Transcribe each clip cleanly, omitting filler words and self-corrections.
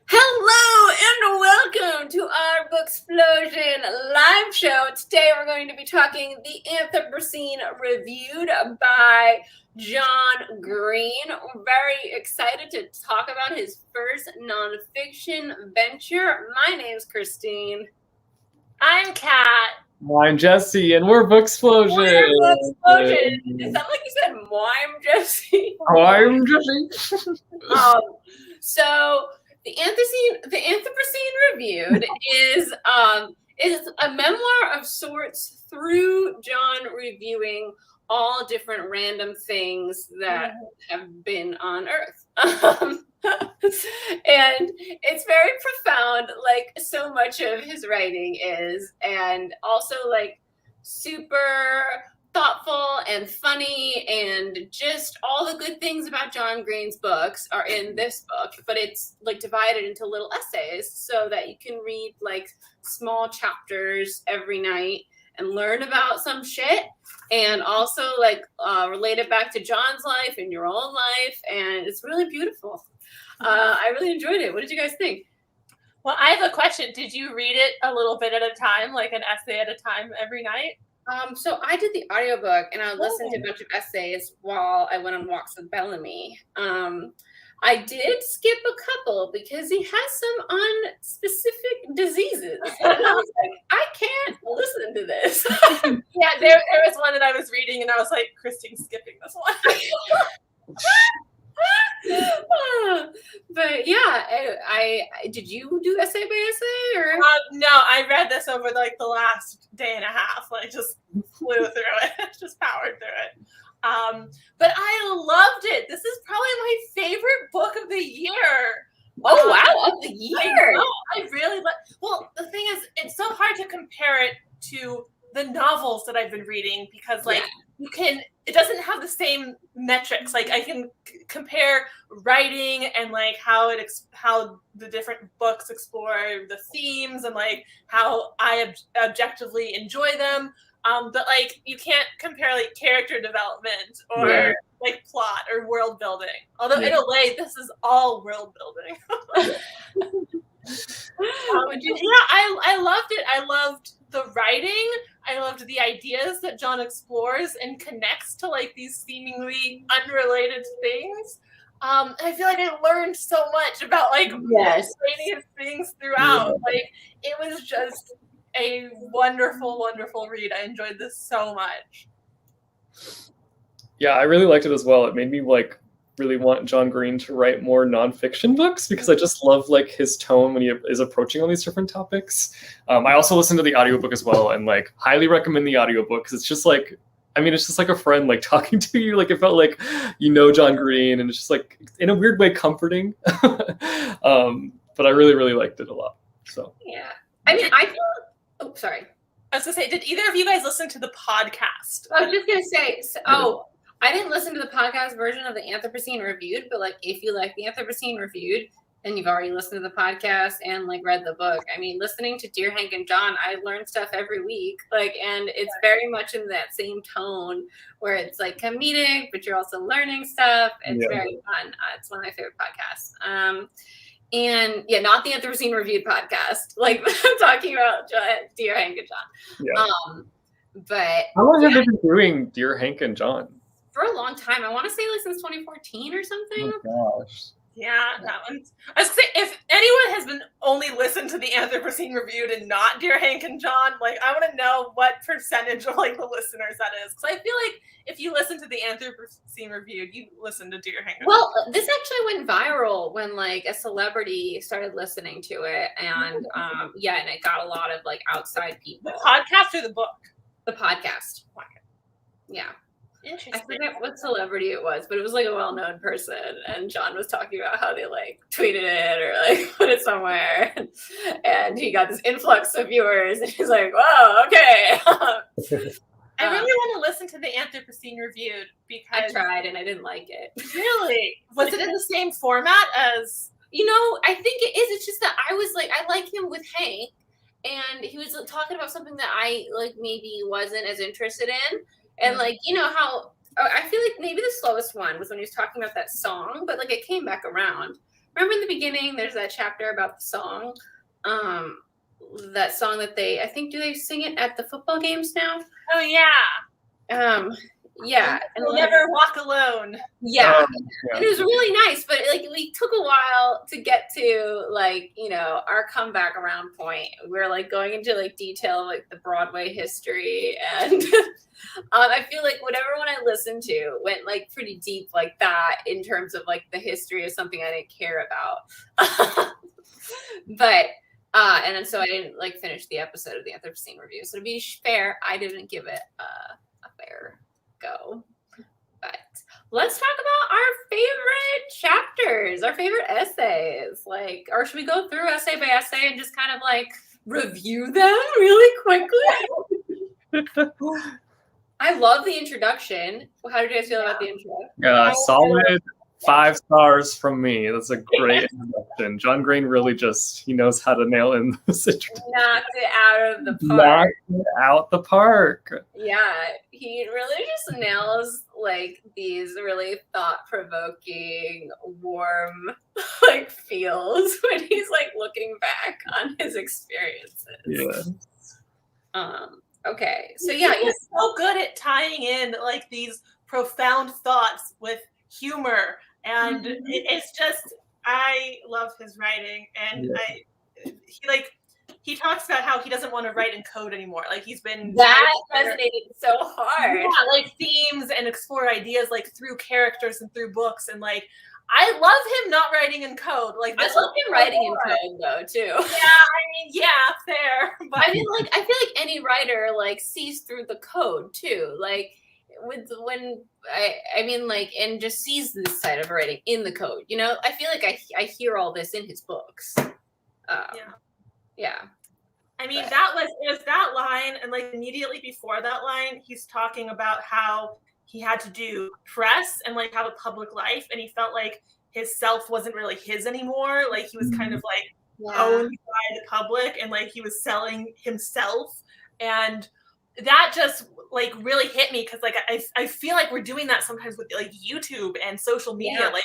Hello and welcome to our Booksplosion live show. Today we're going to be talking The Anthropocene Reviewed by John Green. We're very excited to talk about his first nonfiction venture. My name's Christine. I'm Kat. I'm Jesse, and we're Booksplosion. We're Booksplosion. It sounded like you said, "I'm Jesse." I'm Jesse. So the Anthropocene Reviewed is a memoir of sorts through John reviewing all different random things that have been on Earth. And it's very profound, like so much of his writing is, and also like super thoughtful and funny, and just all the good things about John Green's books are in this book, but it's like divided into little essays so that you can read like small chapters every night and learn about some shit, and also like relate it back to John's life and your own life, and it's really beautiful. I really enjoyed it. What did you guys think? Well, I have a question. Did you read it a little bit at a time, like an essay at a time every night? So I did the audiobook, and I listened to a bunch of essays while I went on walks with Bellamy. I did skip a couple because he has some unspecific diseases. And I was like, I can't listen to this. Yeah, there was one that I was reading, and I was like, Christine's skipping this one. But yeah, I did you do essay by essay or? No, I read this over like the last day and a half. Like just flew through it, just powered through it. But I loved it. This is probably my favorite book of the year. Oh wow, of the year! I really love. Well, the thing is, it's so hard to compare it to the novels that I've been reading because, like, it doesn't have the same metrics. Like, I can compare writing and like how the different books explore the themes and like how I objectively enjoy them. But like you can't compare like character development or like plot or world building. Although in a way, this is all world building. I loved it. I loved the writing. I loved the ideas that John explores and connects to like these seemingly unrelated things. I feel like I learned so much about like miscellaneous things throughout. Like it was just a wonderful, wonderful read. I enjoyed this so much. Yeah, I really liked it as well. It made me like really want John Green to write more nonfiction books because I just love like his tone when he is approaching all these different topics. I also listened to the audiobook as well, and like highly recommend the audiobook because it's just like, I mean, it's just like a friend like talking to you. Like it felt like John Green, and it's just like in a weird way comforting. But I really, really liked it a lot. So yeah, I mean, I feel. Oh, sorry. I was gonna say, did either of you guys listen to the podcast? I was just gonna say. I didn't listen to the podcast version of the Anthropocene Reviewed, but like if you like the Anthropocene Reviewed, then you've already listened to the podcast and like read the book. I mean, listening to Dear Hank and John, I learn stuff every week. Like, and it's very much in that same tone where it's like comedic, but you're also learning stuff. It's very fun. It's one of my favorite podcasts. And yeah, not the Anthropocene Reviewed podcast. Like I'm talking about Dear Hank and John. Yeah. But how long have they been doing Dear Hank and John? For a long time. I want to say like since 2014 or something. Oh gosh. Yeah, that one. I was gonna say, if anyone has been only listened to the Anthropocene Reviewed and not Dear Hank and John, like I want to know what percentage of like the listeners that is, because I feel like if you listen to the Anthropocene Reviewed, you listen to Dear Hank and John. This actually went viral when like a celebrity started listening to it, and and it got a lot of like outside people. The podcast or the book? The podcast. Yeah. Interesting. I forget what celebrity it was, but it was like a well-known person, and John was talking about how they like tweeted it or like put it somewhere, and he got this influx of viewers, and he's like, "Whoa, okay." I really want to listen to the Anthropocene Reviewed because I tried and I didn't like it. Really? Was it in the same format as? I think it is. It's just that I was like, I like him with Hank, and he was talking about something that I like maybe wasn't as interested in. And like, how I feel like maybe the slowest one was when he was talking about that song, but like it came back around. remember in the beginning, there's that chapter about the song. That song that I think, do they sing it at the football games now? Oh yeah. Yeah. And You'll never walk alone. Yeah. Yeah. And it was really nice, but like we took a while to get to like, our comeback around point. We're like going into like detail of like the Broadway history, and I feel like whatever one I listened to went like pretty deep like that in terms of like the history of something I didn't care about. But and so I didn't like finish the episode of the Anthropocene review. So to be fair, I didn't give it a fair go. But let's talk about our favorite chapters, our favorite essays. Like, or should we go through essay by essay and just kind of like review them really quickly? I love the introduction. How did you guys feel about the intro? Solid 5 stars from me. That's a great introduction. John Green really he knows how to nail in this introduction. Knocked it out of the park. Knocked it out the park. Yeah, he really just nails like these really thought-provoking, warm like feels when he's like looking back on his experiences. Yeah. Okay, so yeah, he's so good at tying in like these profound thoughts with humor, and it's just, I love his writing, and he talks about how he doesn't want to write in code anymore. Like he's been that resonated so hard. Yeah, like themes and explore ideas like through characters and through books, and like I love him not writing in code. Like I love him writing in code though too. Yeah, I mean, yeah, fair. But I mean, like I feel like any writer like sees through the code too. Like I mean, like, and just sees this side of writing in the code. I feel like I hear all this in his books. Yeah. I mean, it was that line, and like immediately before that line, he's talking about how he had to do press and like have a public life, and he felt like his self wasn't really his anymore. Like he was kind of like owned by the public, and like he was selling himself, and that just like really hit me, because like I feel like we're doing that sometimes with like YouTube and social media. Like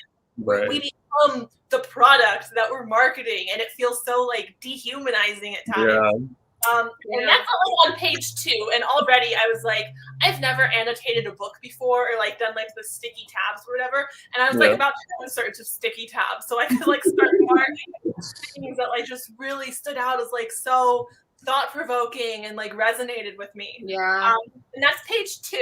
we become the product that we're marketing, and it feels so like dehumanizing at times. And that's all on page 2, and already I was like, I've never annotated a book before or like done like the sticky tabs or whatever, and I was like about to go in search of sticky tabs so I could like start marking things that like just really stood out as like so thought-provoking and like resonated with me. And that's page 2.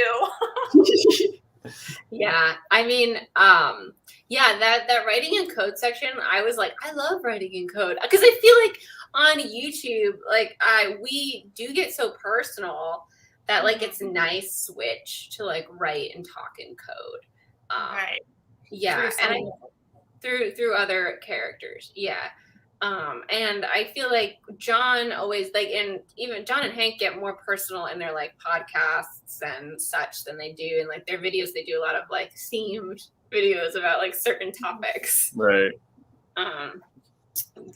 Yeah, I mean, that writing in code section, I was like, I love writing in code, because I feel like on YouTube, like we do get so personal that like it's a nice switch to like write and talk in code. Right. Yeah, and through other characters. Yeah. And I feel like John always like, and even John and Hank get more personal in their like podcasts and such than they do in like their videos. They do a lot of like themed videos about like certain topics. Right.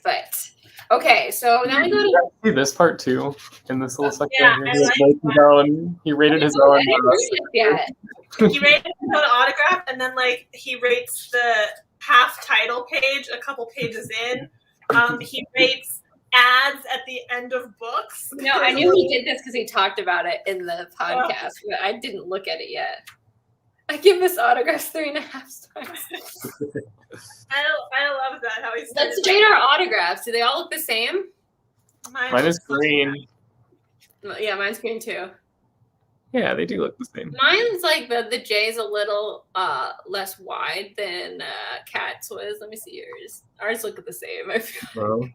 But okay, so now we go to see this part too in this little section. Yeah, he rated his own. He rated his own autograph, and then like he rates the half title page a couple pages in. He rates ads at the end of books. No, I knew he did this because he talked about it in the podcast, but I didn't look at it yet. I give this autograph 3.5 stars. I love that, how he's. Let's rate our autographs. Do they all look the same? Mine is green. Yeah, mine's green too. Yeah, they do look the same. Mine's like the J's a little less wide than Kat's was. Let me see yours. Ours look the same. I feel.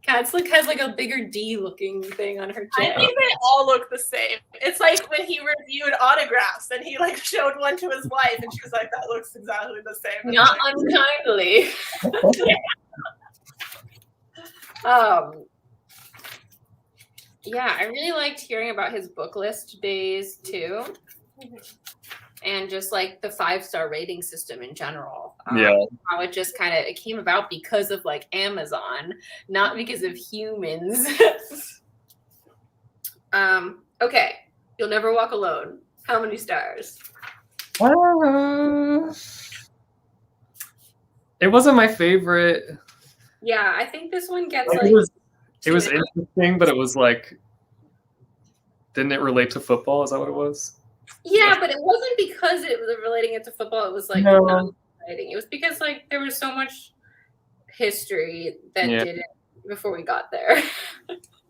Kat's has like a bigger D looking thing on her J. I think they all look the same. It's like when he reviewed autographs and he like showed one to his wife and she was like, that looks exactly the same. Not unkindly. Yeah, I really liked hearing about his book list days too. And just like the 5-star rating system in general. How it just it came about because of like Amazon, not because of humans. Okay. You'll Never Walk Alone. How many stars? It wasn't my favorite. Yeah, I think this one gets Like, like it was 2.5. interesting, but it was like, didn't it relate to football? Is that what it was? Yeah, but it wasn't because it was relating it to football. It was like No. not exciting. It was because like there was so much history that Yeah. didn't before we got there.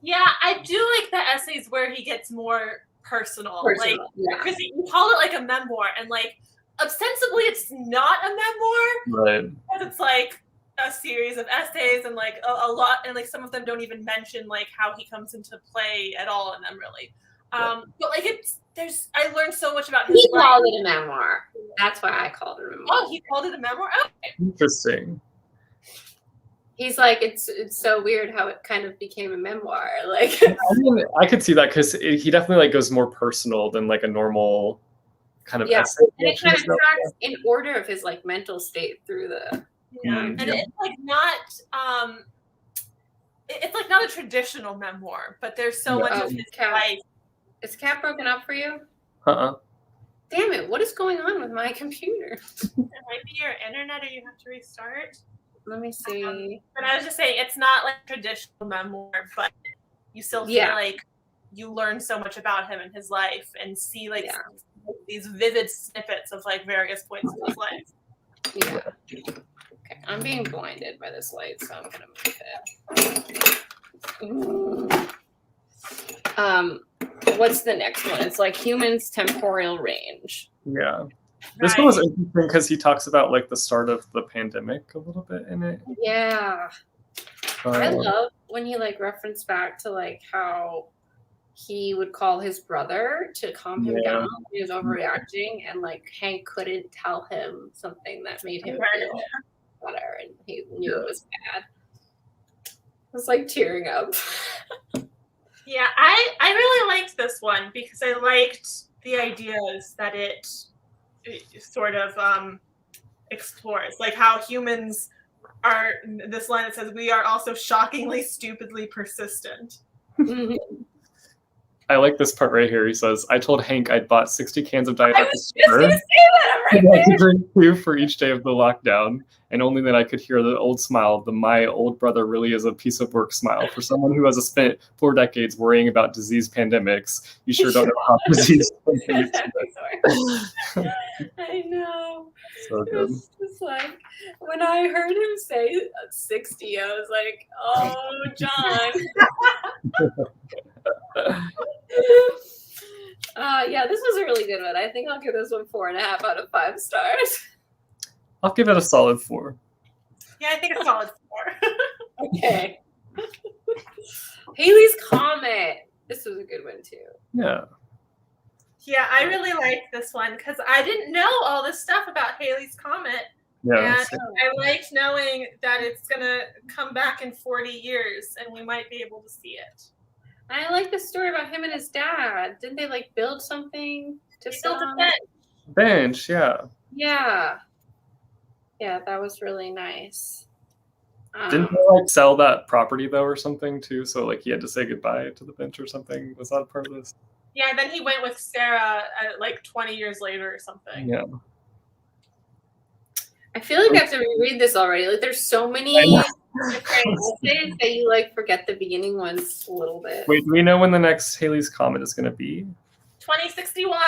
Yeah, I do like the essays where he gets more personal. Like, yeah. because you call it like a memoir, and like ostensibly it's not a memoir, Right. because it's like a series of essays, and like a lot, and like some of them don't even mention like how he comes into play at all in them, really. But like I learned so much about his He life. called it a memoir. That's why I called it a memoir. Oh, he called it a memoir? Okay. Interesting. He's like, it's so weird how it kind of became a memoir. Like, I mean, I could see that because he definitely like goes more personal than like a normal kind of essay. And it kind of tracks in order of his like mental state through the. And it's like not it's like not a traditional memoir, but there's so much of his life. Is Cat broken up for you? Damn it! What is going on with my computer? It might be your internet, or you have to restart. Let me see. But I was just saying, it's not like traditional memoir, but you still feel like you learn so much about him and his life, and see like these vivid snippets of like various points in his life. Yeah. Okay, I'm being blinded by this light, so I'm gonna move it. What's the next one? It's like humans' temporal range. Yeah. This one was interesting because he talks about like the start of the pandemic a little bit in it. Yeah. I love when he like referenced back to like how he would call his brother to calm him down when he was overreacting, and like Hank couldn't tell him something that made him feel better, and he knew it was bad. I was like tearing up. Yeah, I really liked this one because I liked the ideas that it sort of explores, like how humans are, this line that says, we are also shockingly stupidly persistent. I like this part right here. He says, I told Hank I'd bought 60 cans of Diet I was just going to say that right there. I could drink 2 for each day of the lockdown, and only then I could hear the old smile, the my old brother really is a piece of work smile. For someone who has spent 4 decades worrying about disease pandemics, you sure don't know how disease I know. So good. It's just like, when I heard him say 60, I was like, oh, John. Yeah, this was a really good one. I think I'll give this one 4.5 out of 5 stars. I'll give it a solid 4. Yeah, I think a solid 4. Okay. Haley's Comet. This was a good one too. Yeah. Yeah, I really liked this one because I didn't know all this stuff about Haley's Comet. Yeah. And I liked knowing that it's going to come back in 40 years and we might be able to see it. I like the story about him and his dad. Didn't they like build something to sell? Build a bench. Bench, yeah. Yeah. Yeah, that was really nice. Didn't they like sell that property though or something too? So like he had to say goodbye to the bench or something. Was that a part of this? Yeah, then he went with Sarah like 20 years later or something. Yeah. I feel like I have to reread this already. Like there's so many different essays that you like forget the beginning ones a little bit. Wait, do we know when the next Haley's Comet is going to be? 2061.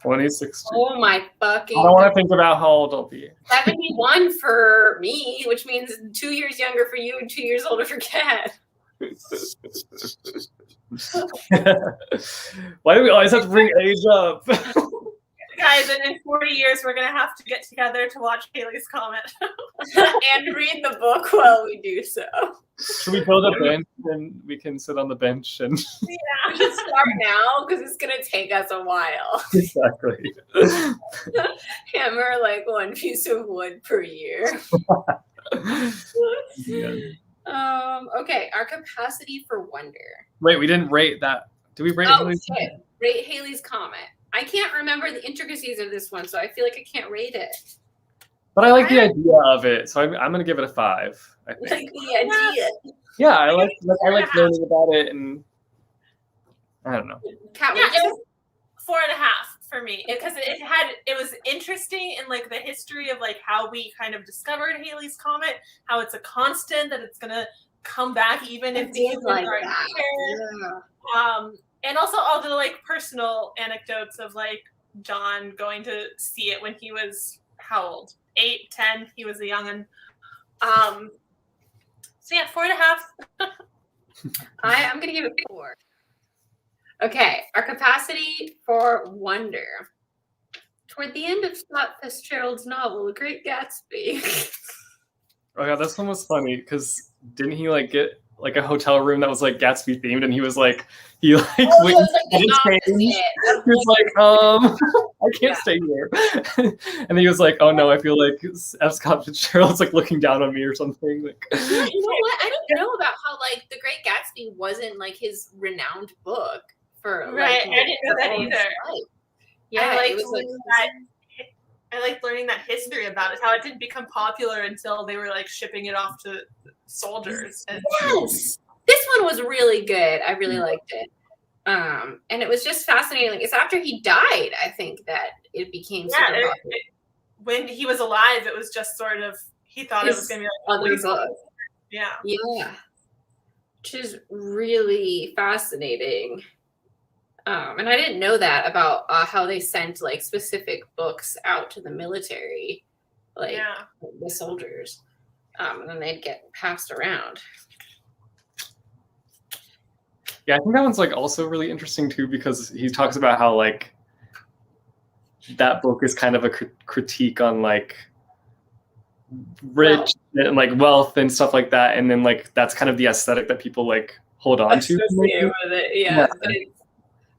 2060. Oh my fucking! I don't want to think about how old I'll be. 71 for me, which means 2 years younger for you and 2 years older for Kat. Why do we always have to bring age up? Guys, and in 40 years, we're going to have to get together to watch Haley's Comet. And read the book while we do so. Should we build a bench and we can sit on the bench and Yeah, we should start now because it's gonna take us a while. exactly Hammer like 1 piece of wood per year. Yeah. Okay, our capacity for wonder. Wait, we didn't rate that. Did we rate Haley's? Shit. Rate Haley's Comet. I can't remember the intricacies of this one, so I feel like I can't rate it. But I like the idea of it, so I'm going to give it a 5. I think. Like the idea. Yeah, I like learning about it, and I don't know. Kat, Yeah, it was 4.5 for me because it was interesting in like the history of like how we kind of discovered Halley's Comet, how it's a constant, that it's gonna come back even if the humans like aren't that. here. Yeah. And also all the like personal anecdotes of like John going to see it when he was how old? 8, 10. He was a young'un. So yeah, 4.5. I'm gonna give it 4. Okay, our capacity for wonder. Toward the end of Scott Fitzgerald's novel, The Great Gatsby. Oh yeah, this one was funny because didn't he like get like a hotel room that was like Gatsby themed, and he was like it was like he was like I can't stay here, and then he was like, oh no, I feel like F. Scott Fitzgerald's like looking down on me or something. Like, yeah, you know what? I don't know about how like The Great Gatsby wasn't like his renowned book for Right, like, I didn't know that either. Life. Yeah, I liked learning that history about it, how it didn't become popular until they were like shipping it off to soldiers. Yes, this one was really good. I really liked it. And it was just fascinating. Like, it's after he died, I think, that it became super popular. When he was alive, it was just sort of, he thought it was going to be like other book. Yeah. Yeah. Which is really fascinating. And I didn't know that about how they sent like specific books out to the military, like the soldiers, and then they'd get passed around. Yeah, I think that one's like also really interesting too because he talks about how like that book is kind of a critique on like rich and like wealth and stuff like that, and then like that's kind of the aesthetic that people like hold on to. With it, yeah.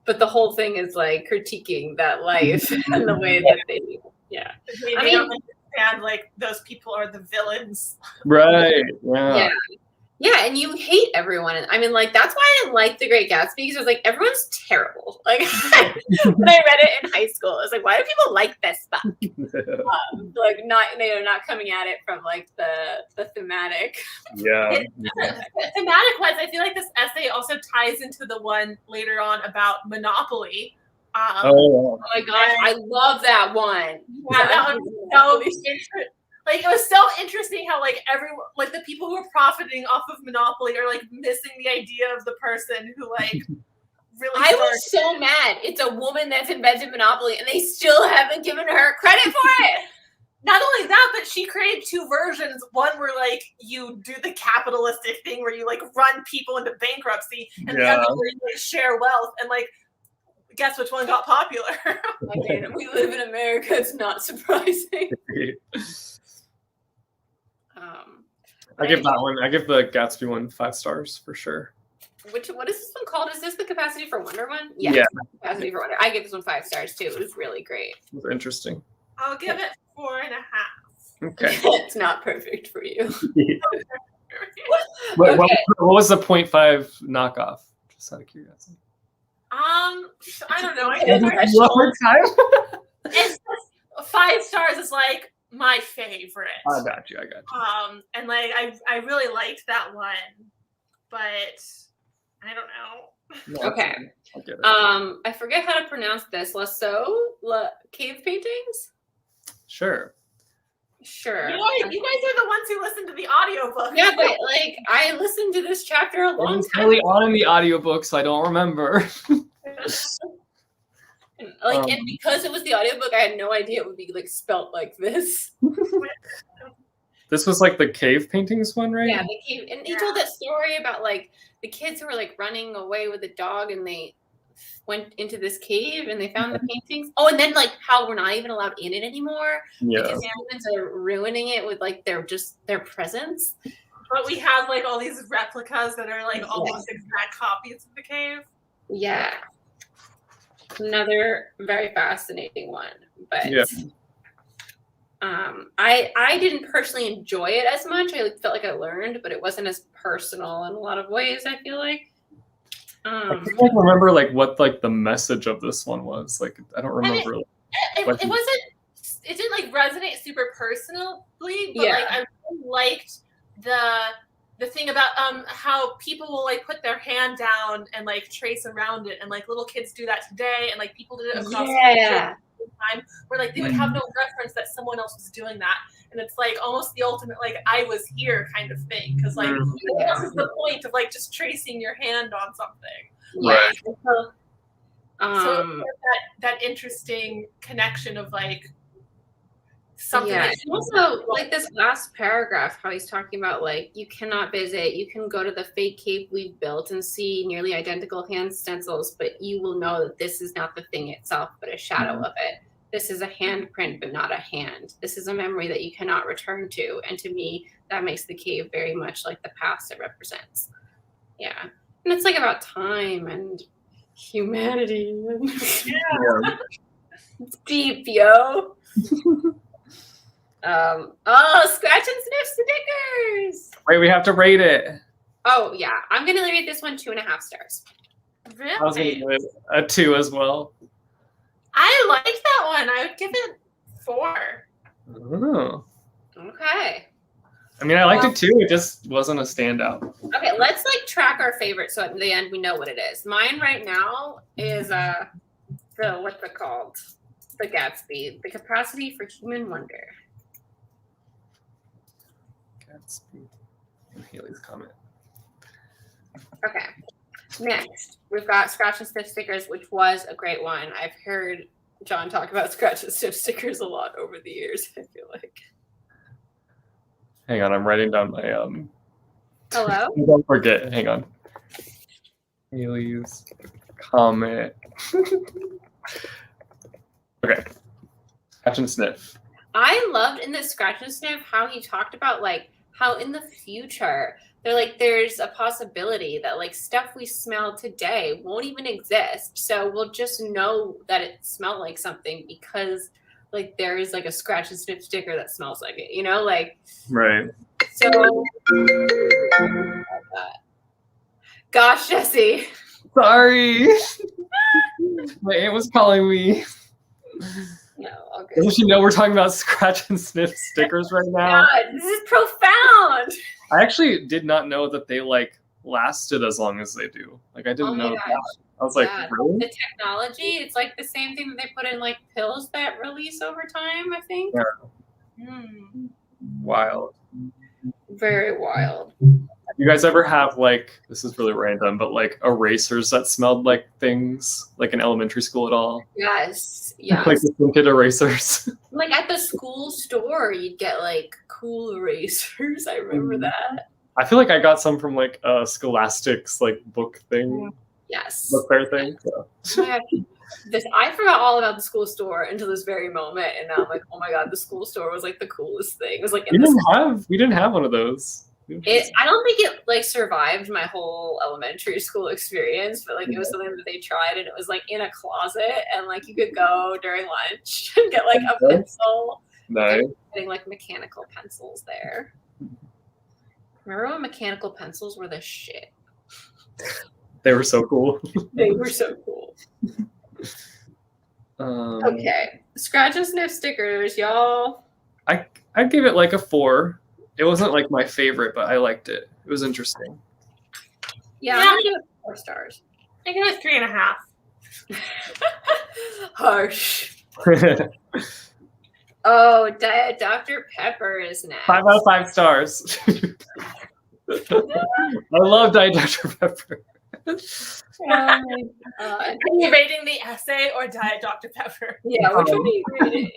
But the whole thing is like critiquing that life and the way that they, I mean, don't understand like those people are the villains, right? Yeah, and you hate everyone. I mean, like that's why I didn't like The Great Gatsby because I was like, everyone's terrible. Like when I read it in high school, I was like, why do people like this book? Like not coming at it from like the thematic. Yeah. Thematic wise, I feel like this essay also ties into the one later on about Monopoly. Oh my gosh, I love that one. Yeah, that one so interesting. Like it was so interesting how like everyone, like the people who are profiting off of Monopoly are like missing the idea of the person who like really. I was so mad. It's a woman that's invented Monopoly, and they still haven't given her credit for it. Not only that, but she created 2 versions. One where like you do the capitalistic thing where you like run people into bankruptcy, and the other where you like share wealth. And like, guess which one got popular? I mean, we live in America. It's not surprising. I give that one. I give the Gatsby one 5 stars for sure. What is this one called? Is this the Capacity for Wonder one? Yeah. Capacity for Wonder. I give this one 5 stars too. It was really great. It was interesting. I'll give it 4.5. Okay. It's not perfect for you. What was the 0.5 knockoff? Just out of curiosity. I don't know. It's 5 stars is like my favorite. I got you. And like I really liked that one, but I don't know. No, okay. I forget how to pronounce this. Cave paintings? Sure. You guys are the ones who listen to the audiobook. Yeah, but like I listened to this chapter a long time ago. On in the audiobook, so I don't remember. And because it was the audiobook, I had no idea it would be like spelt like this. This was like the cave paintings one, right? Yeah, the cave, and he told that story about like the kids who were like running away with a dog, and they went into this cave and they found the paintings. Oh, and then like how we're not even allowed in it anymore because humans are ruining it with like their presence. But we have like all these replicas that are like almost exact copies of the cave. Yeah. Another very fascinating one, but I didn't personally enjoy it as much. I felt like I learned, but it wasn't as personal in a lot of ways, I feel like. I can't remember like what like the message of this one was. Like I don't remember. It didn't like resonate super personally, but like I really liked the thing about how people will like put their hand down and like trace around it, and like little kids do that today, and like people did it across time, where like they would have no reference that someone else was doing that, and it's like almost the ultimate like I was here kind of thing, because like what is the point of like just tracing your hand on something? Right. So that interesting connection of like something. Yeah, and also like this last paragraph, how he's talking about like you cannot visit, you can go to the fake cave we've built and see nearly identical hand stencils, but you will know that this is not the thing itself, but a shadow of it. This is a handprint, but not a hand. This is a memory that you cannot return to. And to me, that makes the cave very much like the past it represents. Yeah. And it's like about time and humanity. Yeah. It's deep, yo. Scratch and sniff stickers. Wait, we have to rate it. Oh yeah, I'm gonna rate this one 2.5 stars. Really? I was gonna give it a 2 as well. I like that one. I would give it 4. Oh. Okay. I mean, I liked it too. It just wasn't a standout. Okay, let's like track our favorites so at the end we know what it is. Mine right now is the what's it called? The Gatsby, the capacity for human wonder. Gatsby. And Haley's comment. Okay. Next, we've got Scratch and Sniff stickers, which was a great one. I've heard John talk about Scratch and Sniff stickers a lot over the years, I feel like. Hang on, I'm writing down my Hello? Don't forget. Hang on. Haley's comment. Okay. Scratch and Sniff. I loved in this Scratch and Sniff how he talked about like how in the future there's a possibility that like stuff we smell today won't even exist. So we'll just know that it smelled like something because like there is like a Scratch and Sniff sticker that smells like it, you know, like Right. so. Gosh, Jesse. Sorry. My aunt was calling me. No, okay. Doesn't she know we're talking about Scratch and Sniff stickers right now? God, this is profound. I actually did not know that they like lasted as long as they do. Like I didn't know that. I was like, really? The technology, it's like the same thing that they put in like pills that release over time, I think. Yeah. Wild. Very wild. You guys ever have like, this is really random, but like erasers that smelled like things, like in elementary school at all? Yes. Yes. Like the scented erasers. Like at the school store, you'd get like cool erasers. I remember that. I feel like I got some from like Scholastic's like book thing. Yes. Book fair thing. So. I forgot all about the school store until this very moment, and now I'm like, oh my god, the school store was like the coolest thing. It was like we didn't have one of those. I don't think it like survived my whole elementary school experience, but like it was something that they tried, and it was like in a closet, and like you could go during lunch and get like a pencil. Nice. Getting like mechanical pencils there. Remember when mechanical pencils were the shit? They were so cool. They were so cool. Okay, Scratch and Sniff stickers, y'all. I'd give it like a 4. It wasn't like my favorite, but I liked it. It was interesting. Yeah, I'm gonna give it 4 stars. I give it 3.5. Harsh. Oh, Diet Dr. Pepper is next. 5 out of 5 stars. I love Diet Dr. Pepper. Oh my God. Are you rating the essay or Diet Dr. Pepper? Yeah, which one are you rating?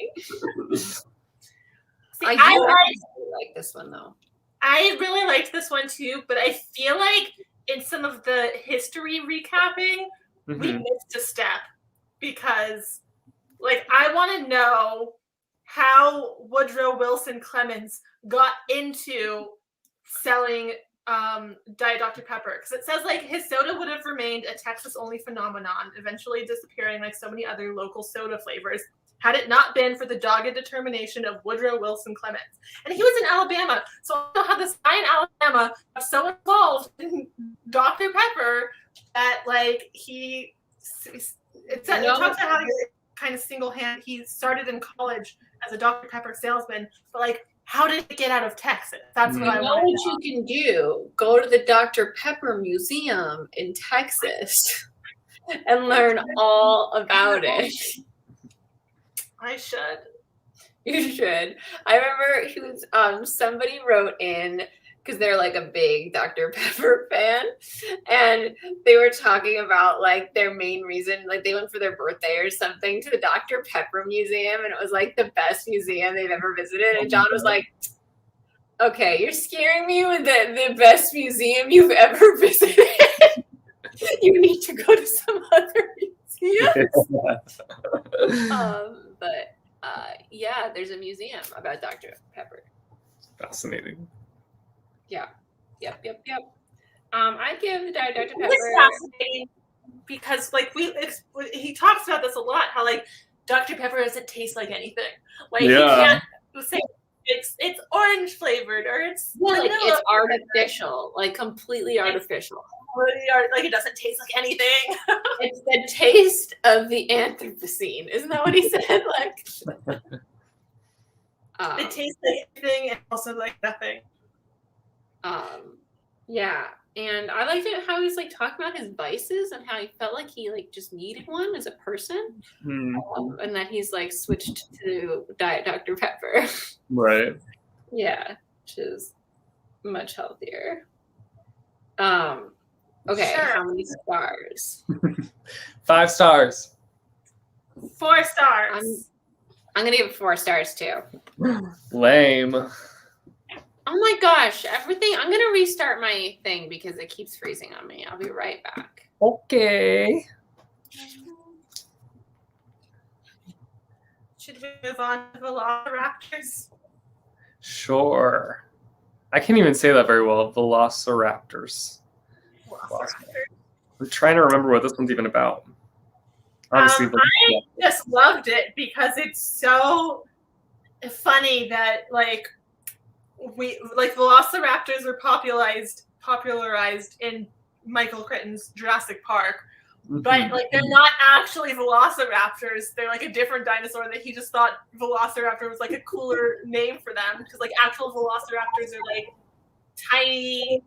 See, I really like this one though. I really liked this one too, but I feel like in some of the history recapping, we missed a step because, like, I want to know how Woodrow Wilson Clemens got into selling Diet Dr. Pepper, because it says like his soda would have remained a Texas-only phenomenon, eventually disappearing like so many other local soda flavors, had it not been for the dogged determination of Woodrow Wilson Clemens. And he was in Alabama, so I don't know how this guy in Alabama was so involved in Dr. Pepper that like it talks about how he kind of single-handed, he started in college as a Dr. Pepper salesman, but like how did it get out of Texas? That's what I You know want what to know. you can do? Go to the Dr. Pepper Museum in Texas and learn all about it. I should. You should. I remember he was somebody wrote in because they're like a big Dr. Pepper fan, and they were talking about like their main reason, like they went for their birthday or something to the Dr. Pepper Museum, and it was like the best museum they've ever visited. And John was like, "Okay, you're scaring me with the best museum you've ever visited. You need to go to some other museum." But yeah, there's a museum about Dr. Pepper. Fascinating. Yep. I'd give Dr. Pepper. It's fascinating because like he talks about this a lot. How like Dr. Pepper doesn't taste like anything. Like you can't say it's orange flavored or it's like it's artificial, like completely artificial. Like it doesn't taste like anything. It's the taste of the Anthropocene. Isn't that what he said? Like it tastes like anything and also like nothing. Yeah, and I liked it how he's like talking about his vices and how he felt like he like just needed one as a person, and that he's like switched to Diet Dr. Pepper. Right. Yeah, which is much healthier. Okay, Sure. how many stars? 5 stars. 4 stars. I'm gonna give it 4 stars too. Lame. Oh my gosh, everything. I'm going to restart my thing because it keeps freezing on me. I'll be right back. Okay. Should we move on to Velociraptors? Sure. I can't even say that very well. Velociraptors. I'm trying to remember what this one's even about. Obviously, I just loved it because it's so funny that like Velociraptors were popularized in Michael Crichton's Jurassic Park, but like they're not actually Velociraptors. They're like a different dinosaur that he just thought Velociraptor was like a cooler name for them because like actual Velociraptors are like tiny.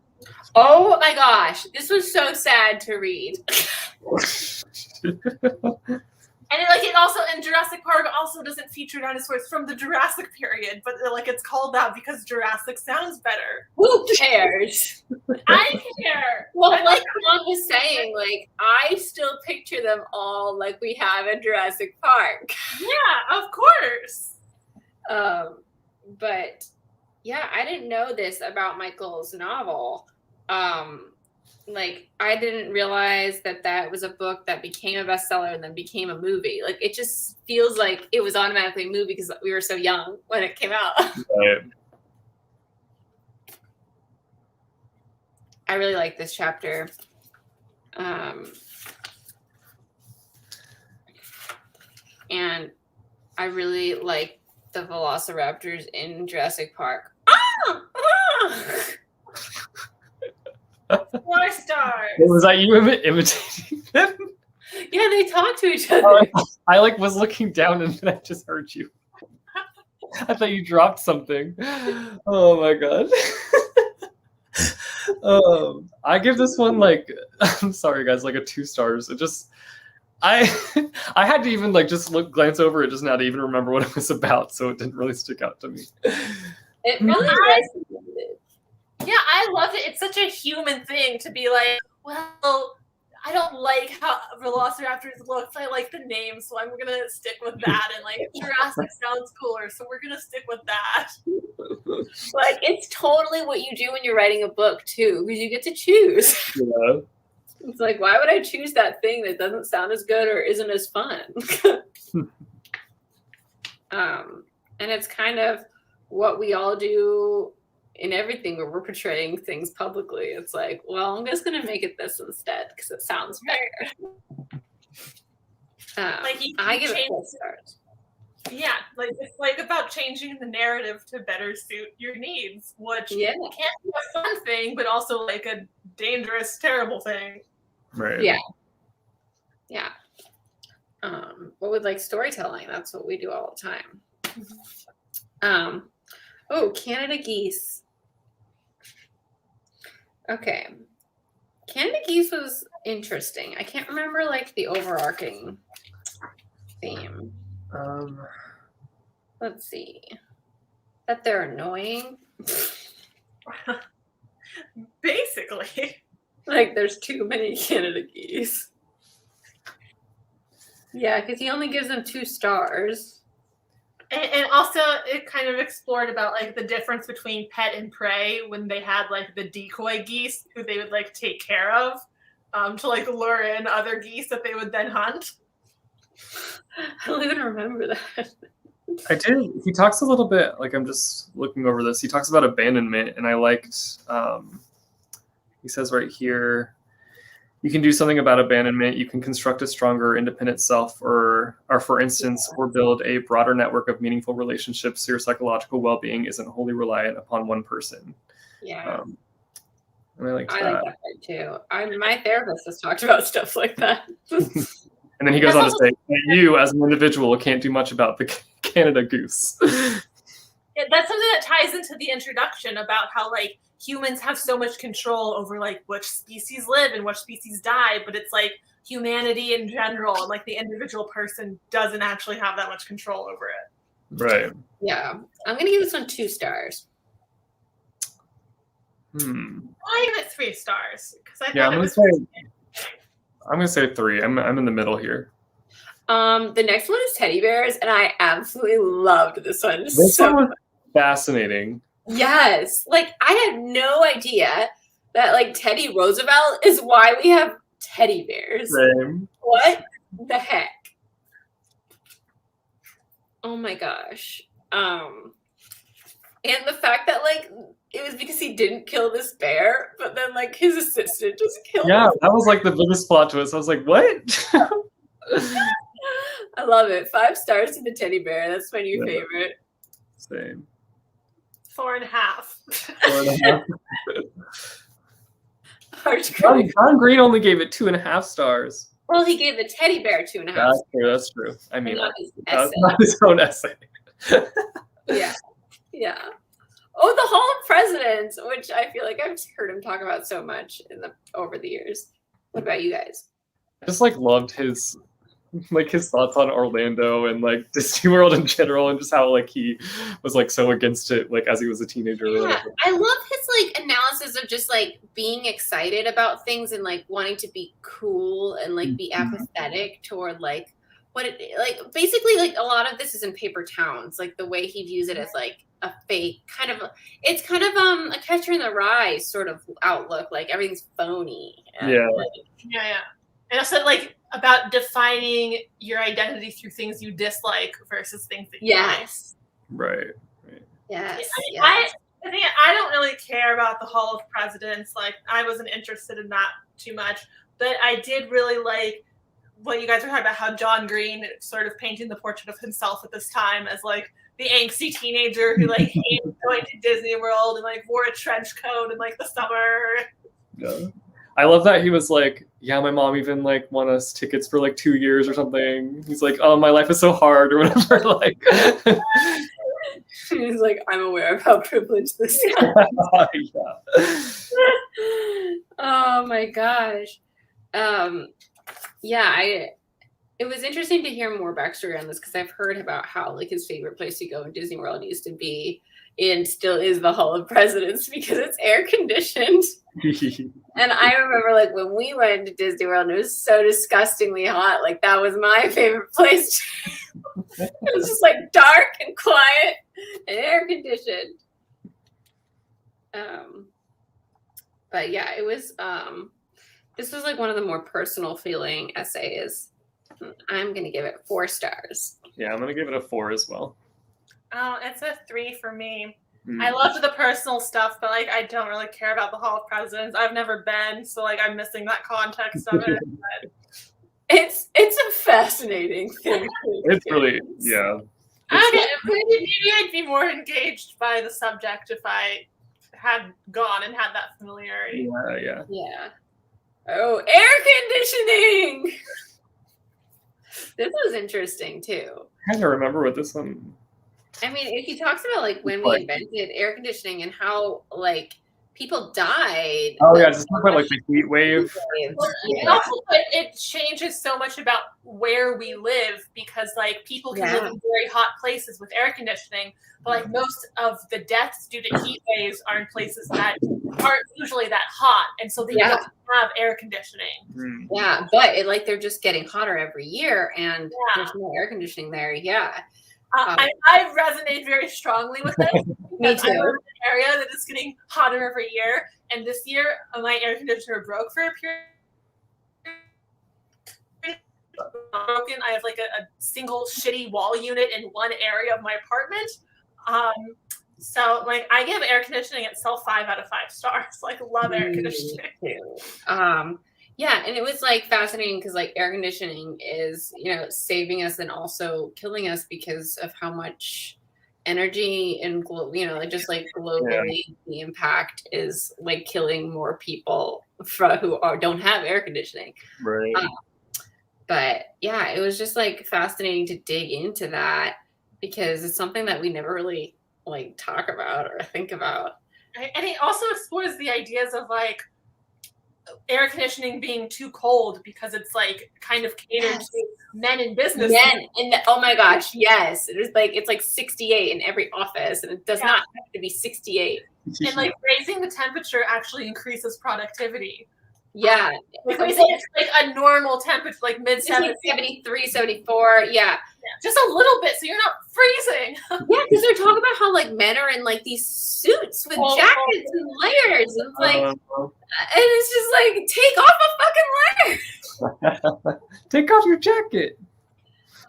Oh my gosh, this was so sad to read. And it also in Jurassic Park also doesn't feature dinosaurs from the Jurassic period, but like it's called that because Jurassic sounds better. Who cares? I care. Well, like Mom was saying, like I still picture them all like we have in Jurassic Park. Yeah, of course. But yeah, I didn't know this about Michael's novel. Like I didn't realize that was a book that became a bestseller and then became a movie. Like it just feels like it was automatically a movie because we were so young when it came out. Right. I really like this chapter. And I really like the Velociraptors in Jurassic Park. 4 stars. Was that you imitating them? Yeah, they talk to each other. I like was looking down and then I just heard you. I thought you dropped something. Oh my god. I give this one like I'm sorry guys, like a 2 stars. It just I had to even like just glance over it just now to even remember what it was about, so it didn't really stick out to me. It really resonated. Yeah, I loved it. It's such a human thing to be like, well, I don't like how Velociraptors look. I like the name, so I'm gonna stick with that. And like Jurassic sounds cooler, so we're gonna stick with that. Like it's totally what you do when you're writing a book too, because you get to choose. Yeah. It's like, why would I choose that thing that doesn't sound as good or isn't as fun? And it's kind of what we all do in everything where we're portraying things publicly. It's like, well, I'm just gonna make it this instead because it sounds better. Like I give it 4 stars. Yeah, like it's like about changing the narrative to better suit your needs, which can be a fun thing, but also like a dangerous, terrible thing. Right. Yeah. But with like storytelling, that's what we do all the time. Oh, Canada geese. Okay. Canada geese was interesting. I can't remember like the overarching theme. Let's see. That they're annoying. Basically. Like there's too many Canada geese. Yeah, because he only gives them 2 stars. And also it kind of explored about like the difference between pet and prey when they had like the decoy geese who they would like take care of to like lure in other geese that they would then hunt. I don't even remember that. I did. He talks a little bit, like I'm just looking over this. He talks about abandonment, and I liked, he says right here, you can do something about abandonment. You can construct a stronger, independent self, or for instance, or build a broader network of meaningful relationships so your psychological well-being isn't wholly reliant upon one person. Yeah. And I like that part too. My therapist has talked about stuff like that. And then he goes on to say, you as an individual can't do much about the Canada goose. Yeah, that's something that ties into the introduction about how like humans have so much control over like which species live and which species die, but it's like humanity in general and like the individual person doesn't actually have that much control over it. Right. Yeah. I'm going to give this one 2 stars. I give it 3 stars because I Yeah, thought I'm gonna say 3. I'm in the middle here. The next one is teddy bears, and I absolutely loved this one. This one was fascinating. Yes, like I had no idea that like Teddy Roosevelt is why we have teddy bears. Same. What the heck? Oh my gosh. And the fact that like it was because he didn't kill this bear, but then like his assistant just killed him. Yeah, that was like the biggest plot twist. I was like, what? I love it. 5 stars to the teddy bear. That's my new favorite. Same. 4.5. 4.5. John Green only gave it 2.5 stars. Well, he gave the teddy bear 2.5. That's true. I mean, that's not his own essay. Yeah. Oh, the Hall of Presidents, which I feel like I've heard him talk about so much over the years. What about you guys? I just like loved his thoughts on Orlando and like Disney World in general, and just how like he was like so against it like as he was a teenager. Yeah, or whatever. I love his like analysis of just like being excited about things and like wanting to be cool and like be apathetic toward like what it like basically like a lot of this is in Paper Towns, like the way he views it as like a fake kind of it's kind of a Catcher in the Rye sort of outlook, like everything's phony. Yeah. Yeah. And also like about defining your identity through things you dislike versus things that you like. Right. Yes. I think I don't really care about the Hall of Presidents. Like I wasn't interested in that too much, but I did really like what you guys were talking about, how John Green sort of painting the portrait of himself at this time as like the angsty teenager who like hated going to Disney World and like wore a trench coat in like the summer. Yeah. I love that he was like, yeah, my mom even like won us tickets for like 2 years or something. He's like, oh, my life is so hard or whatever. Like, he's like, I'm aware of how privileged this is. Oh my gosh. It was interesting to hear more backstory on this because I've heard about how like his favorite place to go in Disney World used to be and still is the Hall of Presidents because it's air conditioned. And I remember like when we went to Disney World and it was so disgustingly hot, like that was my favorite place. It was just like dark and quiet and air conditioned. But yeah, it was this was like one of the more personal feeling essays. I'm gonna give it 4 stars. Yeah, I'm gonna give it a 4 as well. Oh, it's a 3 for me. I loved the personal stuff, but like I don't really care about the Hall of Presidents. I've never been, so like I'm missing that context of it. But... It's a fascinating thing. It's really Okay, maybe I'd be more engaged by the subject if I had gone and had that familiarity. Yeah. Oh, air conditioning. This was interesting too. I can't remember what this one. I mean, he talks about like when we Like- invented air conditioning and how like people died. Oh yeah, just talk about like the heat wave. Well, and also, it changes so much about where we live because like people can live in very hot places with air conditioning, but like most of the deaths due to heat waves are in places that aren't usually that hot, and so they don't have air conditioning. Yeah, but like they're just getting hotter every year, and there's no air conditioning there. Yeah. I resonate very strongly with this. Me too. I live in an area that is getting hotter every year, and this year my air conditioner broke for a period. Broken. I have like a single shitty wall unit in one area of my apartment. So like I give air conditioning itself 5 out of 5 stars. Like love air conditioning. Yeah, and it was like fascinating because like air conditioning is, you know, saving us and also killing us because of how much energy and you know, like just like globally the impact is like killing more people who don't have air conditioning. Right. But yeah, it was just like fascinating to dig into that because it's something that we never really like talk about or think about. And it also explores the ideas of like air conditioning being too cold because it's like kind of catered to men in business. Men in oh my gosh, yes. It's like 68 in every office, and it does not have to be 68. And like raising the temperature actually increases productivity. Yeah. Like it's like a normal temperature, like mid 70s. 73, 74. Yeah. Just a little bit so you're not freezing. Yeah, because they're talking about how like men are in like these suits with jackets and layers. And it's like and it's just like take off a fucking layer. Take off your jacket.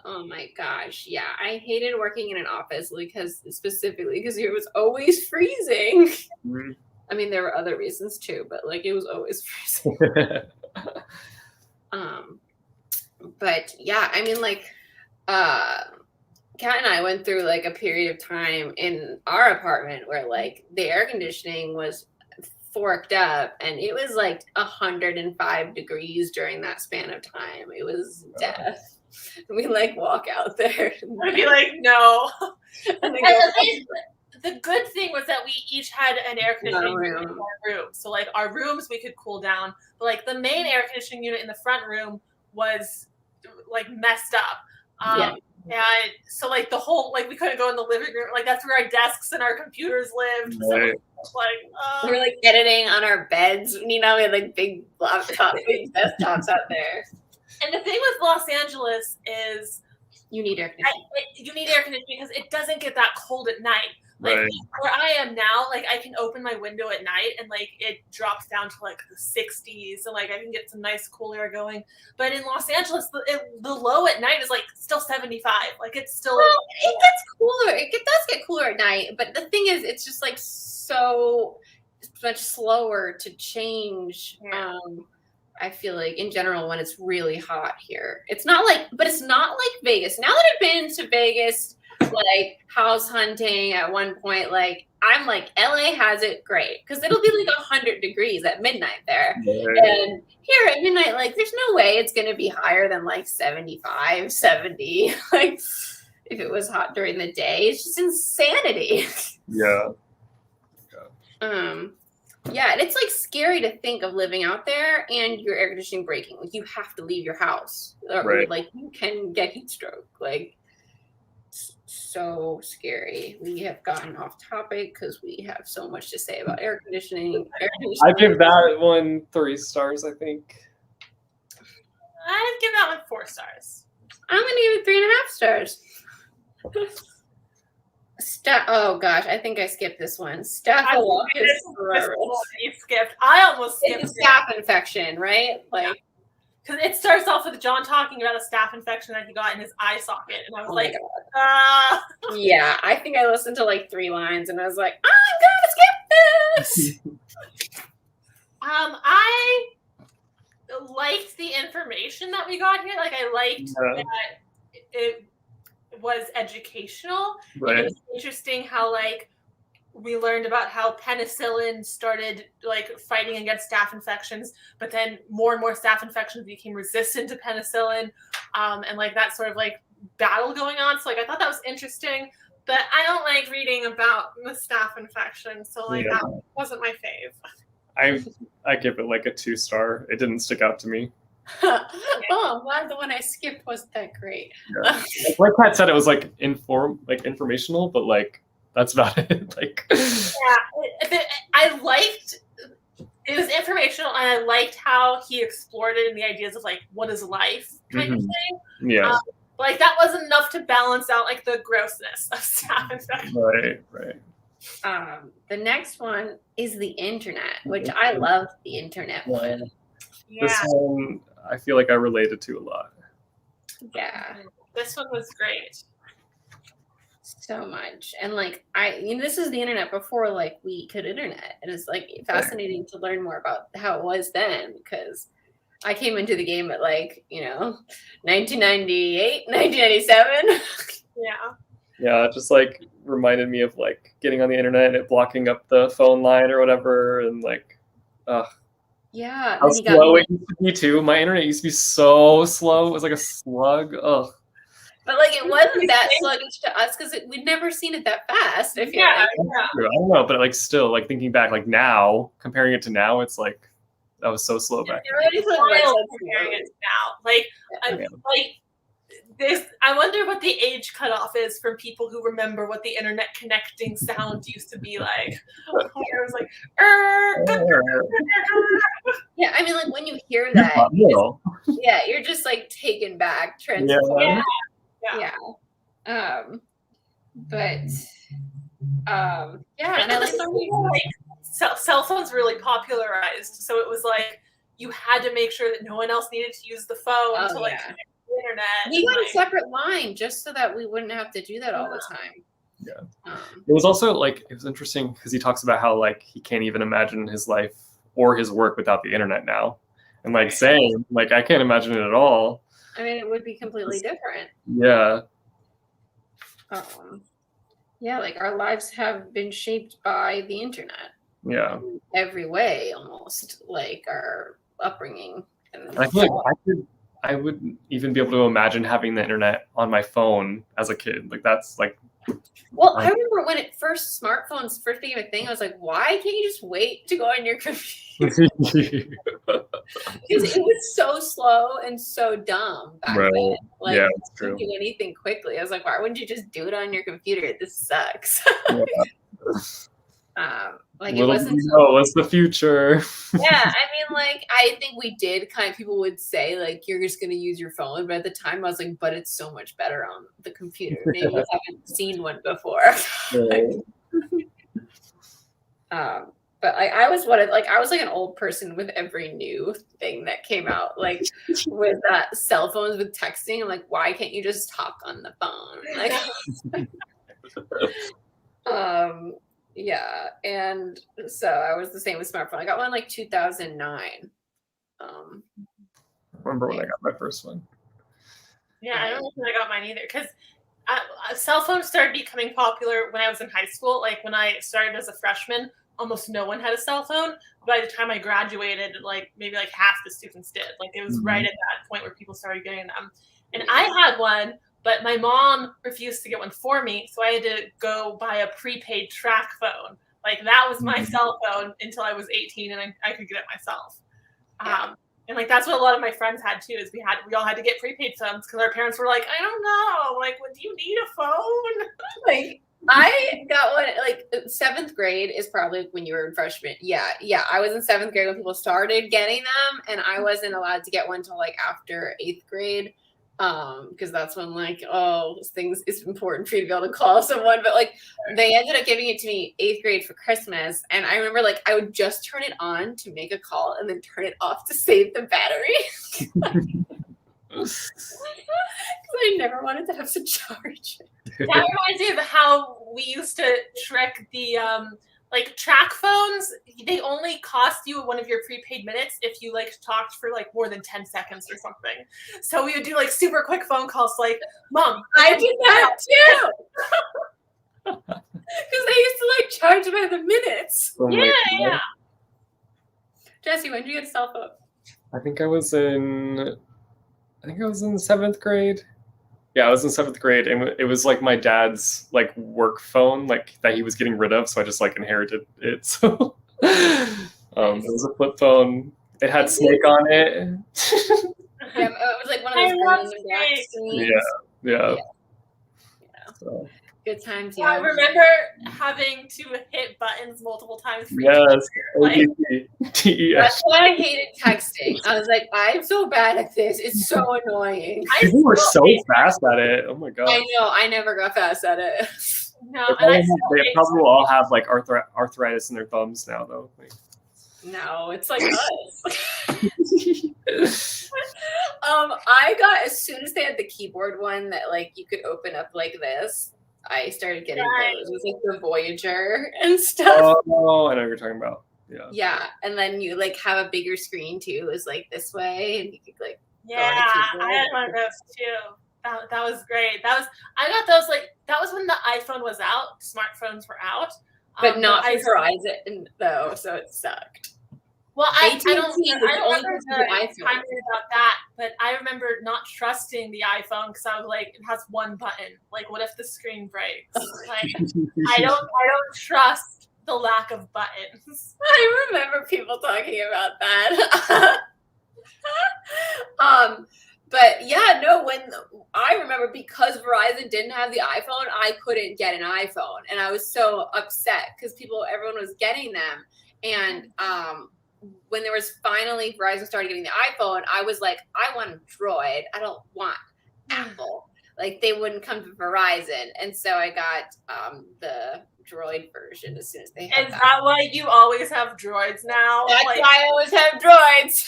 Oh my gosh. Yeah. I hated working in an office because it was always freezing. I mean, there were other reasons too, but like it was always freezing. But yeah, I mean, like, Kat and I went through like a period of time in our apartment where like the air conditioning was forked up and it was like 105 degrees during that span of time. It was death. We like walk out there. I'd be like, no. And the good thing was that we each had an air conditioning unit in our room. So like our rooms we could cool down, but like the main air conditioning unit in the front room was like messed up. And so like the whole like we couldn't go in the living room. Like that's where our desks and our computers lived. Right. So like we were like editing on our beds. You know, we had like big laptops, big desktops out there. And the thing with Los Angeles is you need air conditioning. You need air conditioning because it doesn't get that cold at night. Like where I am now, like I can open my window at night and like it drops down to like the 60s and like I can get some nice cool air going. But in Los Angeles, the low at night is like still 75. Like it's still it gets cooler. It does get cooler at night. But the thing is, it's just like so much slower to change. Yeah. I feel like in general when it's really hot here, it's not like Vegas. Now that I've been to Vegas, like house hunting at one point, like I'm like LA has it great because it'll be like 100 degrees at midnight there. And here at midnight, like there's no way it's going to be higher than like 75, 70. Like if it was hot during the day, it's just insanity. Yeah. Yeah, and it's like scary to think of living out there and your air conditioning breaking. Like you have to leave your house, or like you can get heat stroke. Like so scary. We have gotten off topic because we have so much to say about air conditioning. I give that one 3 stars. I think. I'd give that one 4 stars. I'm gonna give it 3.5 stars. Oh gosh, I think I skipped this one. Staphylococcus aureus. You skipped. I almost skipped. It's a staph infection, right? Like, because it starts off with John talking about a staph infection that he got in his eye socket, and I was yeah. I think I listened to like 3 lines, and I was like, I'm gonna skip this. I liked the information that we got here. Like, I liked that it was educational. Right. It was interesting how like we learned about how penicillin started like fighting against staph infections, but then more and more staph infections became resistant to penicillin, and like that sort of like battle going on. So like I thought that was interesting. but I don't like reading about the staph infection, so like Yeah. that wasn't my fave. I give it like a 2-star. It didn't stick out to me. Oh, I'm glad the one I skipped wasn't that great. Yeah. Like Pat said, it was like informational, but like that's about it. Like, Yeah, I liked it was informational, and I liked how he explored it and the ideas of like what is life kind of thing. Yeah. Like that wasn't enough to balance out like the grossness of staph infection. Right. The next one is the internet, which I love the internet one. Yeah. This one I feel like I related to a lot. Yeah. This one was great. So much. And like this is the internet before like we could internet. And it's like fascinating to learn more about how it was then, because I came into the game at like, 1998, 1997. Yeah, it just like reminded me of like getting on the internet and it blocking up the phone line or whatever, and like yeah. How slow it used to be too. My internet used to be so slow. It was like a slug. Ugh. But like it wasn't that sluggish to us because we'd never seen it that fast. I feel like. I don't know, but like still, like thinking back, like now, comparing it to now, it's like that was so slow back then. Comparing it to now, like this. I wonder what the age cutoff is for people who remember what the internet connecting sound used to be like. Where it was like, yeah. I mean, like when you hear that, you're just like taken back, transported. Yeah. And I like cell phones really popularized, so it was like you had to make sure that no one else needed to use the phone to like connect to the internet. We got a separate line just so that we wouldn't have to do that all the time. Yeah. It was also like it was interesting because he talks about how like he can't even imagine his life or his work without the internet now, and like saying like I can't imagine it at all. I mean, it would be completely different. Yeah. Yeah, like our lives have been shaped by the internet. Yeah. In every way, almost like our upbringing. And I feel like I would even be able to imagine having the internet on my phone as a kid. Like that's like. Well, I remember when smartphones first became a thing, I was like, why can't you just wait to go on your computer? Because it was so slow and so dumb back then. Like, yeah, you couldn't do anything quickly. I was like, why wouldn't you just do it on your computer? This sucks. Like it wasn't. It's the future. Yeah, I mean, like I think we did kind of. People would say like you're just gonna use your phone, but at the time I was like, but it's so much better on the computer. Maybe you haven't seen one before. But I was I was like an old person with every new thing that came out, like with cell phones with texting. I'm like, why can't you just talk on the phone? Like, yeah, and so I was the same with smartphone. I got one like 2009. I remember when I got my first one. Yeah, I don't know when I got mine either because cell phones started becoming popular when I was in high school. Like when I started as a freshman, almost no one had a cell phone. By the time I graduated, like maybe like half the students did. Like it was right at that point where people started getting them. And I had one, but my mom refused to get one for me, so I had to go buy a prepaid track phone. Like that was my cell phone until I was 18, and I could get it myself. And like that's what a lot of my friends had too. Is we all had to get prepaid phones because our parents were like, I don't know, like, do you need a phone? Like I got one like 7th grade is probably when you were in freshman. Yeah. I was in 7th grade when people started getting them, and I wasn't allowed to get one until like after 8th grade. Because that's when like, it's important for you to be able to call someone. But like they ended up giving it to me 8th grade for Christmas, and I remember like I would just turn it on to make a call and then turn it off to save the battery. Because I never wanted to have to charge. That reminds me of how we used to trick the like track phones. They only cost you one of your prepaid minutes if you like talked for like more than 10 seconds or something. So we would do like super quick phone calls like, Mom, I did that too. Because they used to like charge by the minutes. Yeah. Jesse, when did you get a cell phone? I think I was in 7th grade. Yeah, I was in 7th grade, and it was like my dad's like work phone, like that he was getting rid of, so I just like inherited it. So it was a flip phone. It had Snake on it. Yeah, it was like one of I those love green and black Snake. screens. Yeah. Yeah. So, Good times, I yeah. remember having to hit buttons multiple times. For each yes, letter, like, ABC, TES. That's why I hated texting. I was like, I'm so bad at this. It's so annoying. People were so fast at it. Oh my god. I know. I never got fast at it. no, They and probably, probably will all have like arthritis in their thumbs now, though. Like, No, it's like us. I got, as soon as they had the keyboard one that like you could open up like this, I started getting those. It was like the Voyager and stuff. oh, I know what you're talking about. Yeah. Yeah, and then you like have a bigger screen too. It was like this way, and you could like yeah, I had one of those too. That was great. I got those like that was when the iPhone was out. Smartphones were out, but not for Verizon though, so it sucked. Well, I don't only remember the iPhone. about that, but I remember not trusting the iPhone because I was like, it has one button. Like, what if the screen breaks? Like, I don't trust the lack of buttons. I remember people talking about that. But yeah, no, when I remember because Verizon didn't have the iPhone, I couldn't get an iPhone. And I was so upset because everyone was getting them. And when there was finally Verizon started getting the iPhone, I was like, I want a Droid. I don't want Apple. Like they wouldn't come to Verizon. And so I got the Droid version as soon as they had Is that why you always have droids now? That's like, why I always have droids.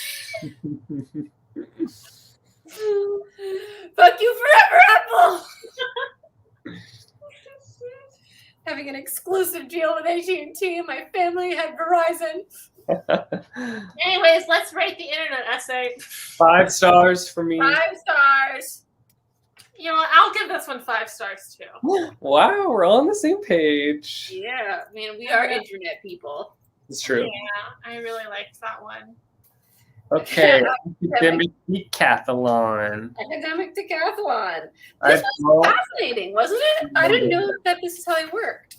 Fuck you forever, Apple. Having an exclusive deal with AT&T. My family had Verizon. Anyways, let's rate the internet essay. 5 stars for me. 5 stars. You know what? I'll give this one 5 stars too. Wow, we're all on the same page. Yeah, man, we are internet people. It's true. Yeah, I really liked that one. Okay, academic decathlon. Academic decathlon. This was fascinating, wasn't it? I didn't know that this is how it worked.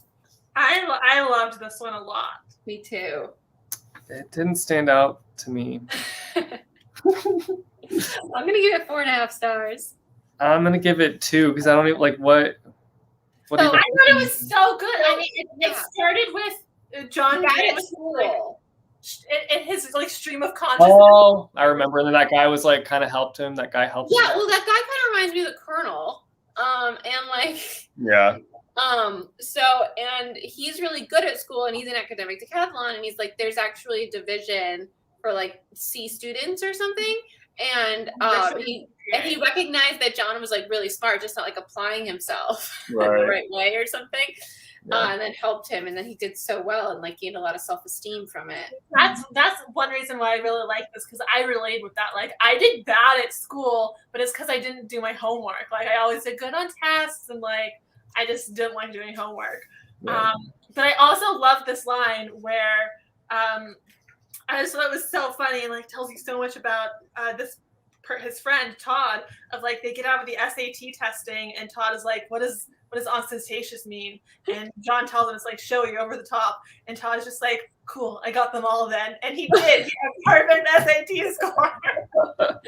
I loved this one a lot. Me too. It didn't stand out to me. I'm gonna give it 4.5 stars. I'm gonna give it 2 because I don't even like what. I thought it was so good. I mean, it started with John Green's school. And his like stream of consciousness. Oh, I remember. And then that guy was like kind of helped him. That guy helped him. Yeah, well, that guy kind of reminds me of the Colonel. And like. Yeah. So, and he's really good at school and he's an academic decathlon and he's like, there's actually a division for like C students or something. And he recognized that John was like really smart, just not like applying himself the right way or something. Yeah. And then helped him, and then he did so well and like gained a lot of self-esteem from it. That's one reason why I really like this, because I relate with that. Like I did bad at school, but it's because I didn't do my homework. Like I always did good on tests, and like I just didn't like doing homework. Yeah. But I also love this line where I just thought it was so funny and like tells you so much about his friend Todd. Of like they get out of the SAT testing, and Todd is like, "What does ostentatious mean?" And John tells him it's like showy, over the top. And Todd is just like, "Cool, I got them all then." And he did. He had perfect SAT score. That's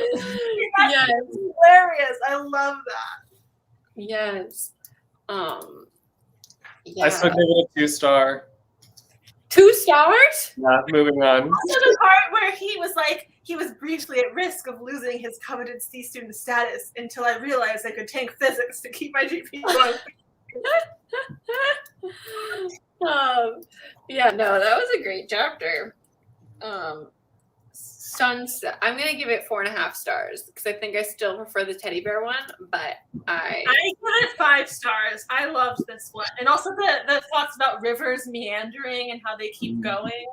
hilarious. I love that. Yes. Yeah. I still give it a 2-star. 2 stars? Yeah, moving on. Also the part where he was like, he was briefly at risk of losing his coveted C student status until I realized I could tank physics to keep my GPA low. Yeah, no, that was a great chapter. Sunset. I'm gonna give it 4.5 stars because I think I still prefer the teddy bear one, but I give it 5 stars. I loved this one, and also the thoughts about rivers meandering and how they keep going.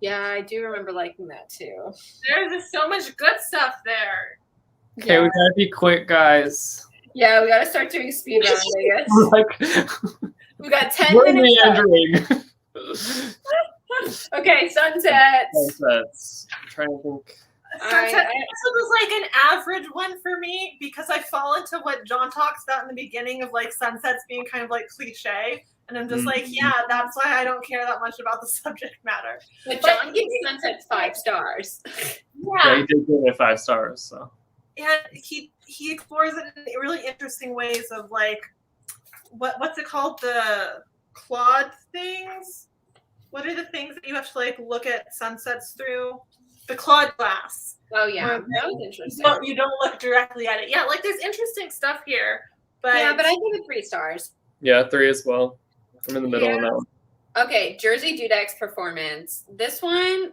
Yeah, I do remember liking that too. There's just so much good stuff there. Okay, we gotta be quick, guys. Yeah, we gotta start doing speed rounds, I guess. We got 10 we're minutes. Meandering. Okay, sunsets. Sunsets. I'm trying to think. Sunset was like an average one for me because I fall into what John talks about in the beginning of like sunsets being kind of like cliche. And I'm just like, yeah, that's why I don't care that much about the subject matter. But John gives Sunset 5 stars. Yeah, he did give it 5 stars. So. And he explores it in really interesting ways of like, what's it called? The clawed things? What are the things that you have to like look at sunsets through? The clawed glass. Oh yeah, that was interesting. You don't look directly at it. Yeah, like there's interesting stuff here. But yeah, but I give it 3 stars. Yeah, 3 as well. I'm in the middle on that one. Okay, Jersey Dudek's performance. This one,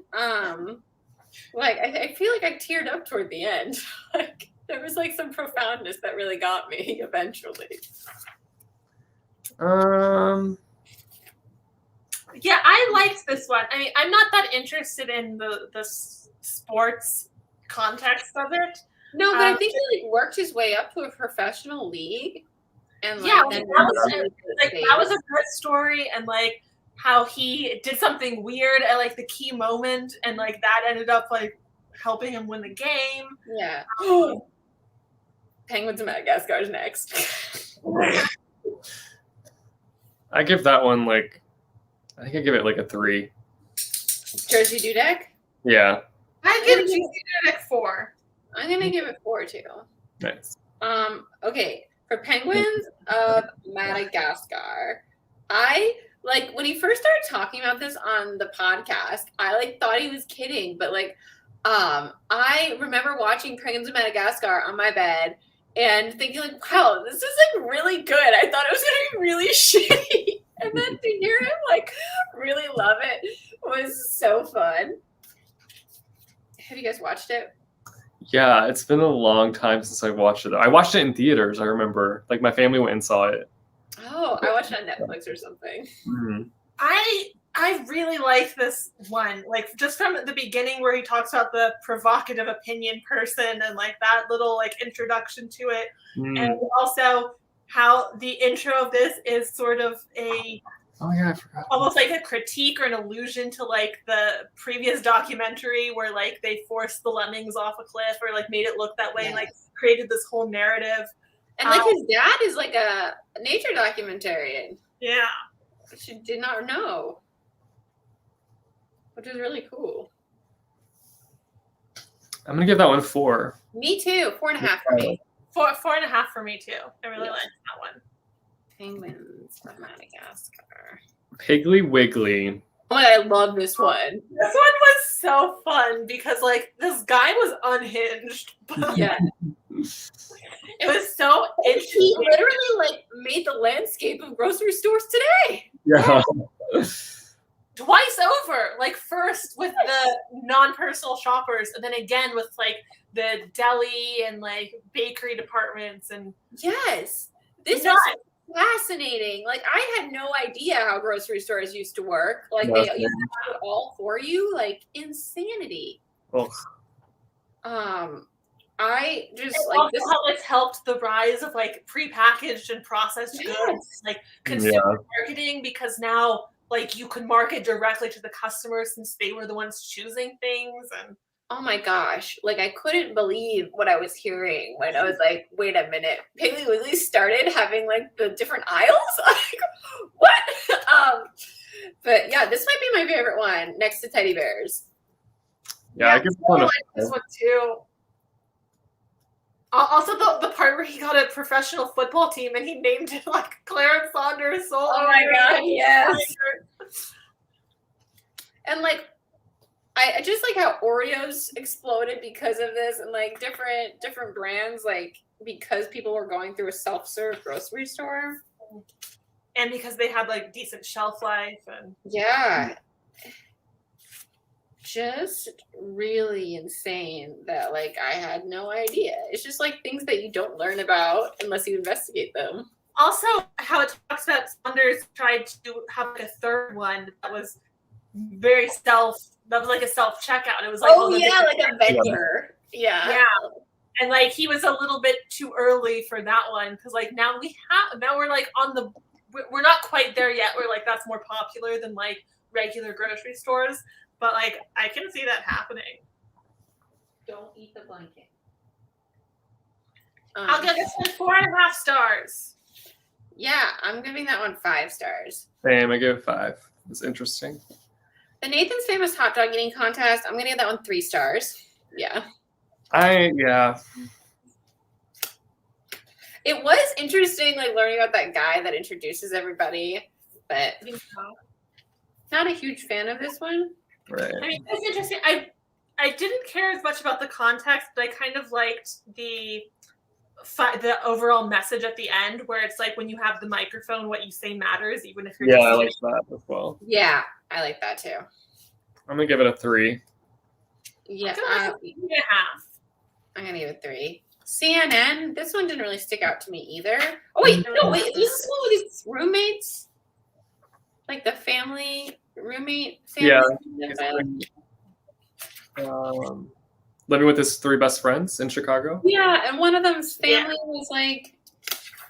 like I feel like I teared up toward the end. Like there was like some profoundness that really got me eventually. Yeah, I liked this one. I mean, I'm not that interested in the sports context of it. No, but I think he like worked his way up to a professional league. And like, yeah, that was a good story, and like how he did something weird at like the key moment, and like that ended up like helping him win the game. Yeah. Penguins of Madagascar is next. I give that one like, I think I give it like a 3. Jersey Dudek? Yeah. I give Jersey Dudek 4. I'm gonna give it 4 too. Nice. Okay. For Penguins of Madagascar, I like when he first started talking about this on the podcast, I like thought he was kidding, but like I remember watching Penguins of Madagascar on my bed and thinking like, wow, this is like really good. I thought it was gonna be really shitty. And then to hear him like really love it was so fun. Have you guys watched it? Yeah, it's been a long time since I watched it. I watched it in theaters, I remember. Like, my family went and saw it. Oh, I watched it on Netflix or something. Mm-hmm. I really like this one. Like, just from the beginning where he talks about the provocative opinion person and, like, that little, like, introduction to it. And also how the intro of this is sort of a... Oh, yeah, I forgot. Almost like a critique or an allusion to like the previous documentary where like they forced the lemmings off a cliff or like made it look that way and like created this whole narrative. And like his dad is like a nature documentarian. Yeah. Which you did not know. Which is really cool. I'm going to give that one 4. Me too. 4.5 for me. 4.5 for me too. I really liked that one. Penguins of Madagascar. Piggly Wiggly. Oh, I love this one. This one was so fun because like this guy was unhinged. Yeah. It was so interesting. He literally like made the landscape of grocery stores today. Yeah. Twice over. Like first with the non-personal shoppers and then again with like the deli and like bakery departments and yes. This is fascinating. Like I had no idea how grocery stores used to work. Like they used to do it all for you. Like insanity. Oh. I just and like also this. how it's helped the rise of like prepackaged and processed goods, like consumer marketing, because now like you could market directly to the customers since they were the ones choosing things. And oh my gosh, like I couldn't believe what I was hearing when I was like, wait a minute, Piggly Wiggly started having like the different aisles? Like, what? But yeah, this might be my favorite one next to teddy bears. Yeah, I guess I like this one too. Also the part where he got a professional football team and he named it like Clarence Saunders. Oh my god, yes. And like I just like how Oreos exploded because of this, and like different brands, like because people were going through a self-serve grocery store, and because they had like decent shelf life. And just really insane that like I had no idea. It's just like things that you don't learn about unless you investigate them. Also, how it talks about Saunders tried to have like a third one that was very that was like a self-checkout. It was like like a vendor. Yeah. And like he was a little bit too early for that one because like now we're like we're not quite there yet. We're like that's more popular than like regular grocery stores, but like I can see that happening. Don't eat the blanket. I'll give this one 4.5 stars. Yeah, I'm giving that one 5 stars. Same, I give it 5. It's interesting. The Nathan's Famous Hot Dog Eating Contest, I'm gonna give that one 3 stars. Yeah. Yeah. It was interesting, like learning about that guy that introduces everybody, but not a huge fan of this one. Right. I mean, it's interesting. I didn't care as much about the context, but I kind of liked the overall message at the end, where it's like when you have the microphone, what you say matters, even if you're Yeah, just I like that as well. Yeah, I like that too. I'm gonna give it a 3. Yeah, I'm 3.5. I'm gonna give it 3. CNN, this one didn't really stick out to me either. Oh wait, no, wait, is this one with his roommates? Like the family roommate family? Living with his 3 best friends in Chicago. Yeah, and one of them's family was like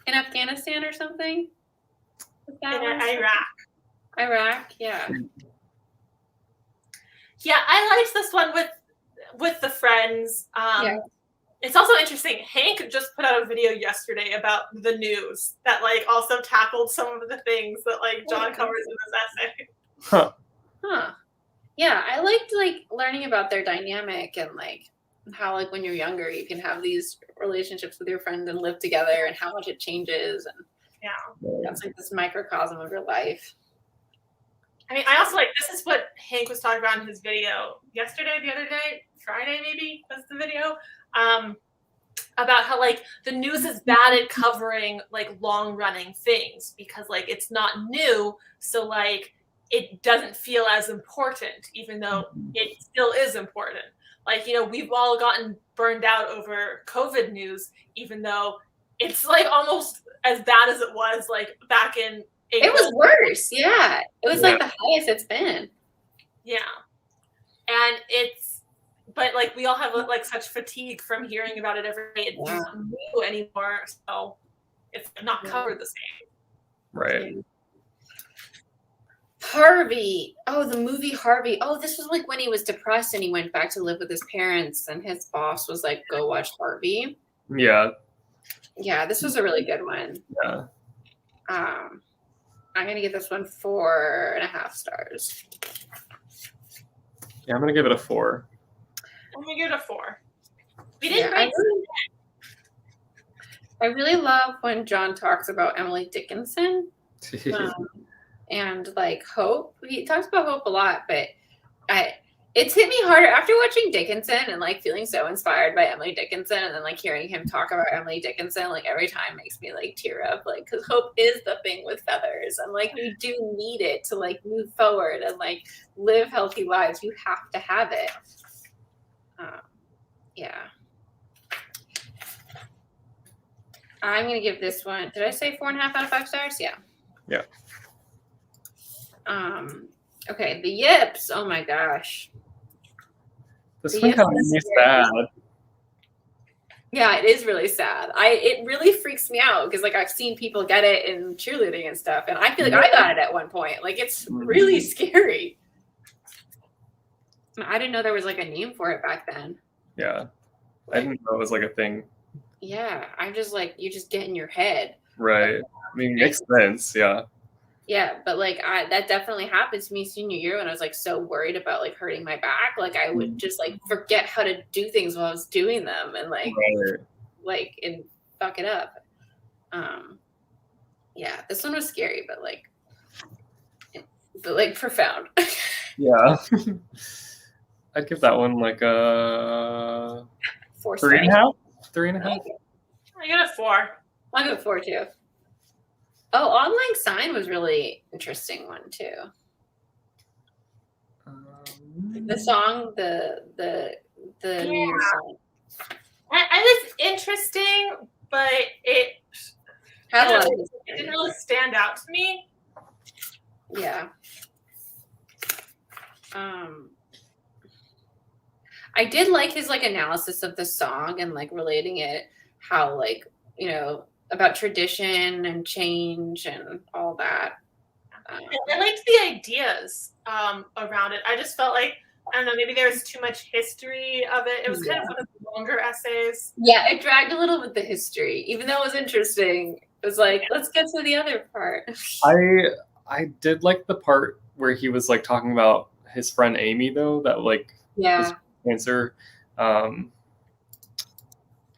in Afghanistan or something. In Iraq. Iraq, yeah. Yeah, I liked this one with the friends. It's also interesting. Hank just put out a video yesterday about the news that like also tackled some of the things that like John covers in this essay. Huh. Yeah, I liked like learning about their dynamic and like how like when you're younger you can have these relationships with your friends and live together and how much it changes, and that's like this microcosm of your life. I mean, I also like this is what Hank was talking about in his video yesterday, the other day, Friday maybe was the video, about how like the news is bad at covering like long running things because like it's not new, so like it doesn't feel as important, even though it still is important. Like, you know, we've all gotten burned out over COVID news, even though it's like almost as bad as it was like back in April. It was worse. Yeah. It was like the highest it's been. Yeah. And but like we all have like such fatigue from hearing about it every day. It's not new anymore. So it's not covered the same. Right. Harvey. Oh, the movie Harvey. Oh, this was like when he was depressed and he went back to live with his parents and his boss was like, go watch Harvey. Yeah. Yeah, this was a really good one. Yeah. I'm gonna give this one 4.5 stars. Yeah, I'm gonna give it a 4. I'm gonna give it a 4. We didn't rate I really love when John talks about Emily Dickinson. And like hope. He talks about hope a lot, but it's hit me harder after watching Dickinson and like feeling so inspired by Emily Dickinson, and then like hearing him talk about Emily Dickinson like every time makes me like tear up, like because hope is the thing with feathers, and like we do need it to like move forward and like live healthy lives. You have to have it. Yeah. I'm gonna give this one. Did I say 4.5 out of 5 stars? Yeah. Yeah. Okay, the yips. Oh my gosh. This one kind of made me sad. Yeah, it is really sad. It really freaks me out because like I've seen people get it in cheerleading and stuff, and I feel like I got it at one point. Like it's really scary. I didn't know there was like a name for it back then. Yeah. I didn't know it was like a thing. Yeah, I'm just like you just get in your head. Right. I mean, it makes sense. Yeah. Yeah, but like that definitely happened to me senior year when I was like so worried about like hurting my back. Like I would just like forget how to do things while I was doing them and like and fuck it up. Yeah, this one was scary, but like profound. Yeah. I'd give that one like a 3.5. 3.5. I got a 4. I'll go 4 too. Oh, Online Sign was really interesting one too. The song, the New Year's song. I was interesting, but it didn't really stand out to me. Yeah. I did like his like analysis of the song and like relating it how like, you know, about tradition and change and all that. I liked the ideas around it. I just felt like I don't know, maybe there was too much history of it. It was kind of one of the longer essays. Yeah, it dragged a little with the history, even though it was interesting. It was like, let's get to the other part. I did like the part where he was like talking about his friend Amy though, that like Yeah. cancer. Yeah,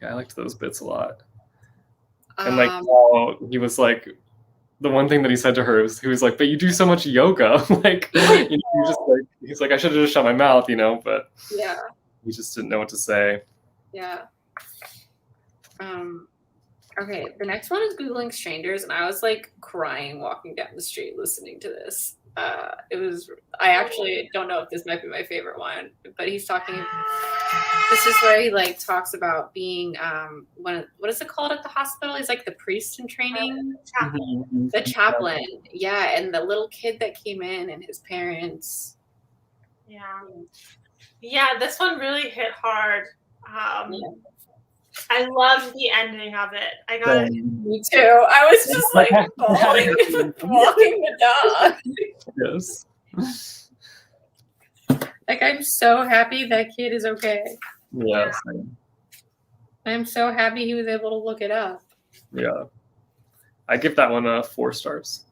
I liked those bits a lot. And like he was like, the one thing that he said to her was, he was like, "But you do so much yoga, like, you know, you just like." He's like, "I should have just shut my mouth," you know, but yeah, he just didn't know what to say. yeah. Okay, the next one is Googling strangers, and I was like crying walking down the street listening to this. It was. I actually don't know if this might be my favorite one, but he's talking. This is where he like talks about being what is it called at the hospital? He's like the priest in training, the chaplain. Yeah, and the little kid that came in and his parents. Yeah, this one really hit hard. I loved the ending of it. I got it. Me too. I was just like bawling, walking the dog. Yes. Like, I'm so happy that kid is okay. Yeah. I'm so happy he was able to look it up. Yeah. I give that one 4 stars.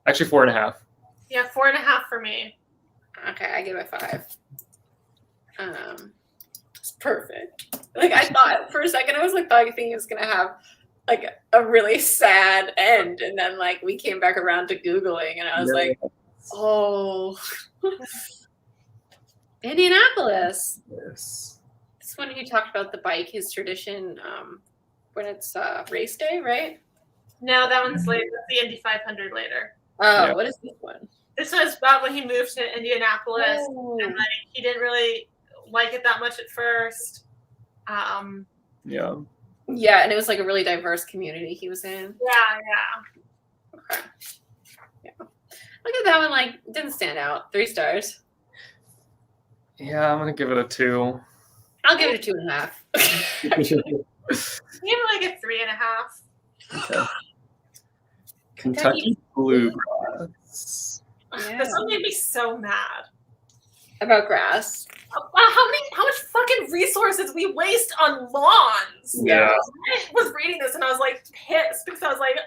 Actually, 4.5. Yeah, 4.5 for me. Okay, I give it 5. It's perfect. Like, I thought for a second, I was like thinking he was gonna have like a really sad end, and then like we came back around to Googling, and I was like, oh. Indianapolis. Yes. This one you talked about the bike, his tradition when it's race day, right? No, that one's later. That's the Indy 500 later. Oh, what is this one? This was about when he moved to Indianapolis, and like he didn't really like it that much at first. Yeah. Yeah, and it was like a really diverse community he was in. Yeah. Okay. Yeah. Look at that one. Like, didn't stand out. 3 stars. Yeah, I'm gonna give it a 2. I'll give it a 2.5. Give it like a 3.5. Okay. Kentucky bluegrass. Yeah. This one made me so mad. About grass. How much fucking resources we waste on lawns. Yeah. I was reading this and I was like pissed because I was like,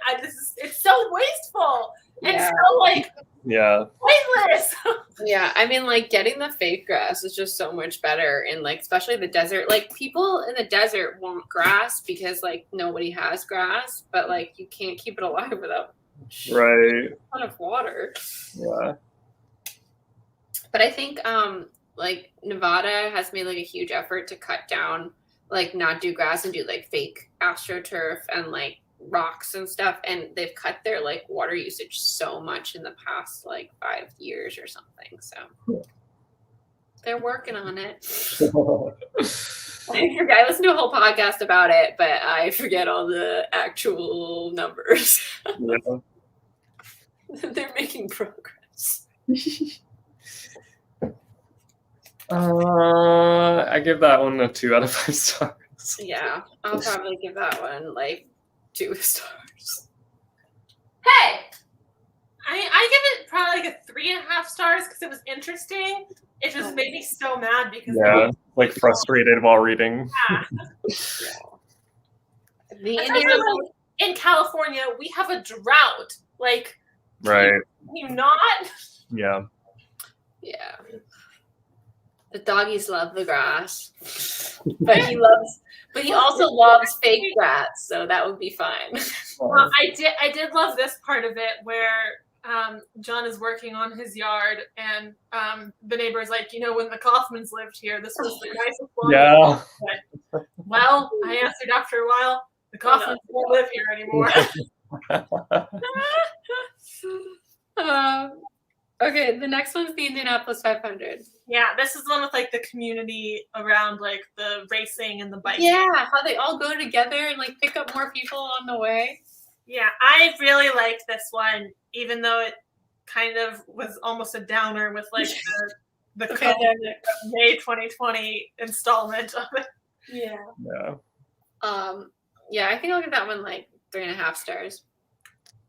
it's so wasteful and so like pointless. Yeah, I mean, like getting the fake grass is just so much better in like, especially the desert. Like people in the desert want grass because like nobody has grass, but like you can't keep it alive without a ton of water. Yeah. But I think like Nevada has made like a huge effort to cut down, like not do grass and do like fake astroturf and like rocks and stuff, and they've cut their like water usage so much in the past like 5 years or something. So they're working on it. I listened to a whole podcast about it, but I forget all the actual numbers. They're making progress. I give that one a 2 out of 5 stars. Yeah, I'll probably give that one like 2 stars. Hey! I give it probably like a 3.5 stars because it was interesting. It just made me so mad because like frustrated while reading. In California, we have a drought. Like, right? You not? Yeah. Yeah. The doggies love the grass, but he also loves fake grass, so that would be fine. I did love this part of it where John is working on his yard, and the neighbor's like, you know, when the Kaufmans lived here, this was the nicest one. Yeah. Well, I answered after a while, the Kaufmans won't live here anymore. Okay, the next one's the Indianapolis 500. Yeah, this is the one with like the community around like the racing and the biking. Yeah, how they all go together and like pick up more people on the way. Yeah, I really liked this one, even though it kind of was almost a downer with like the May 2020 installment of it. Yeah. Yeah. Yeah, I think I'll give that one like 3.5 stars.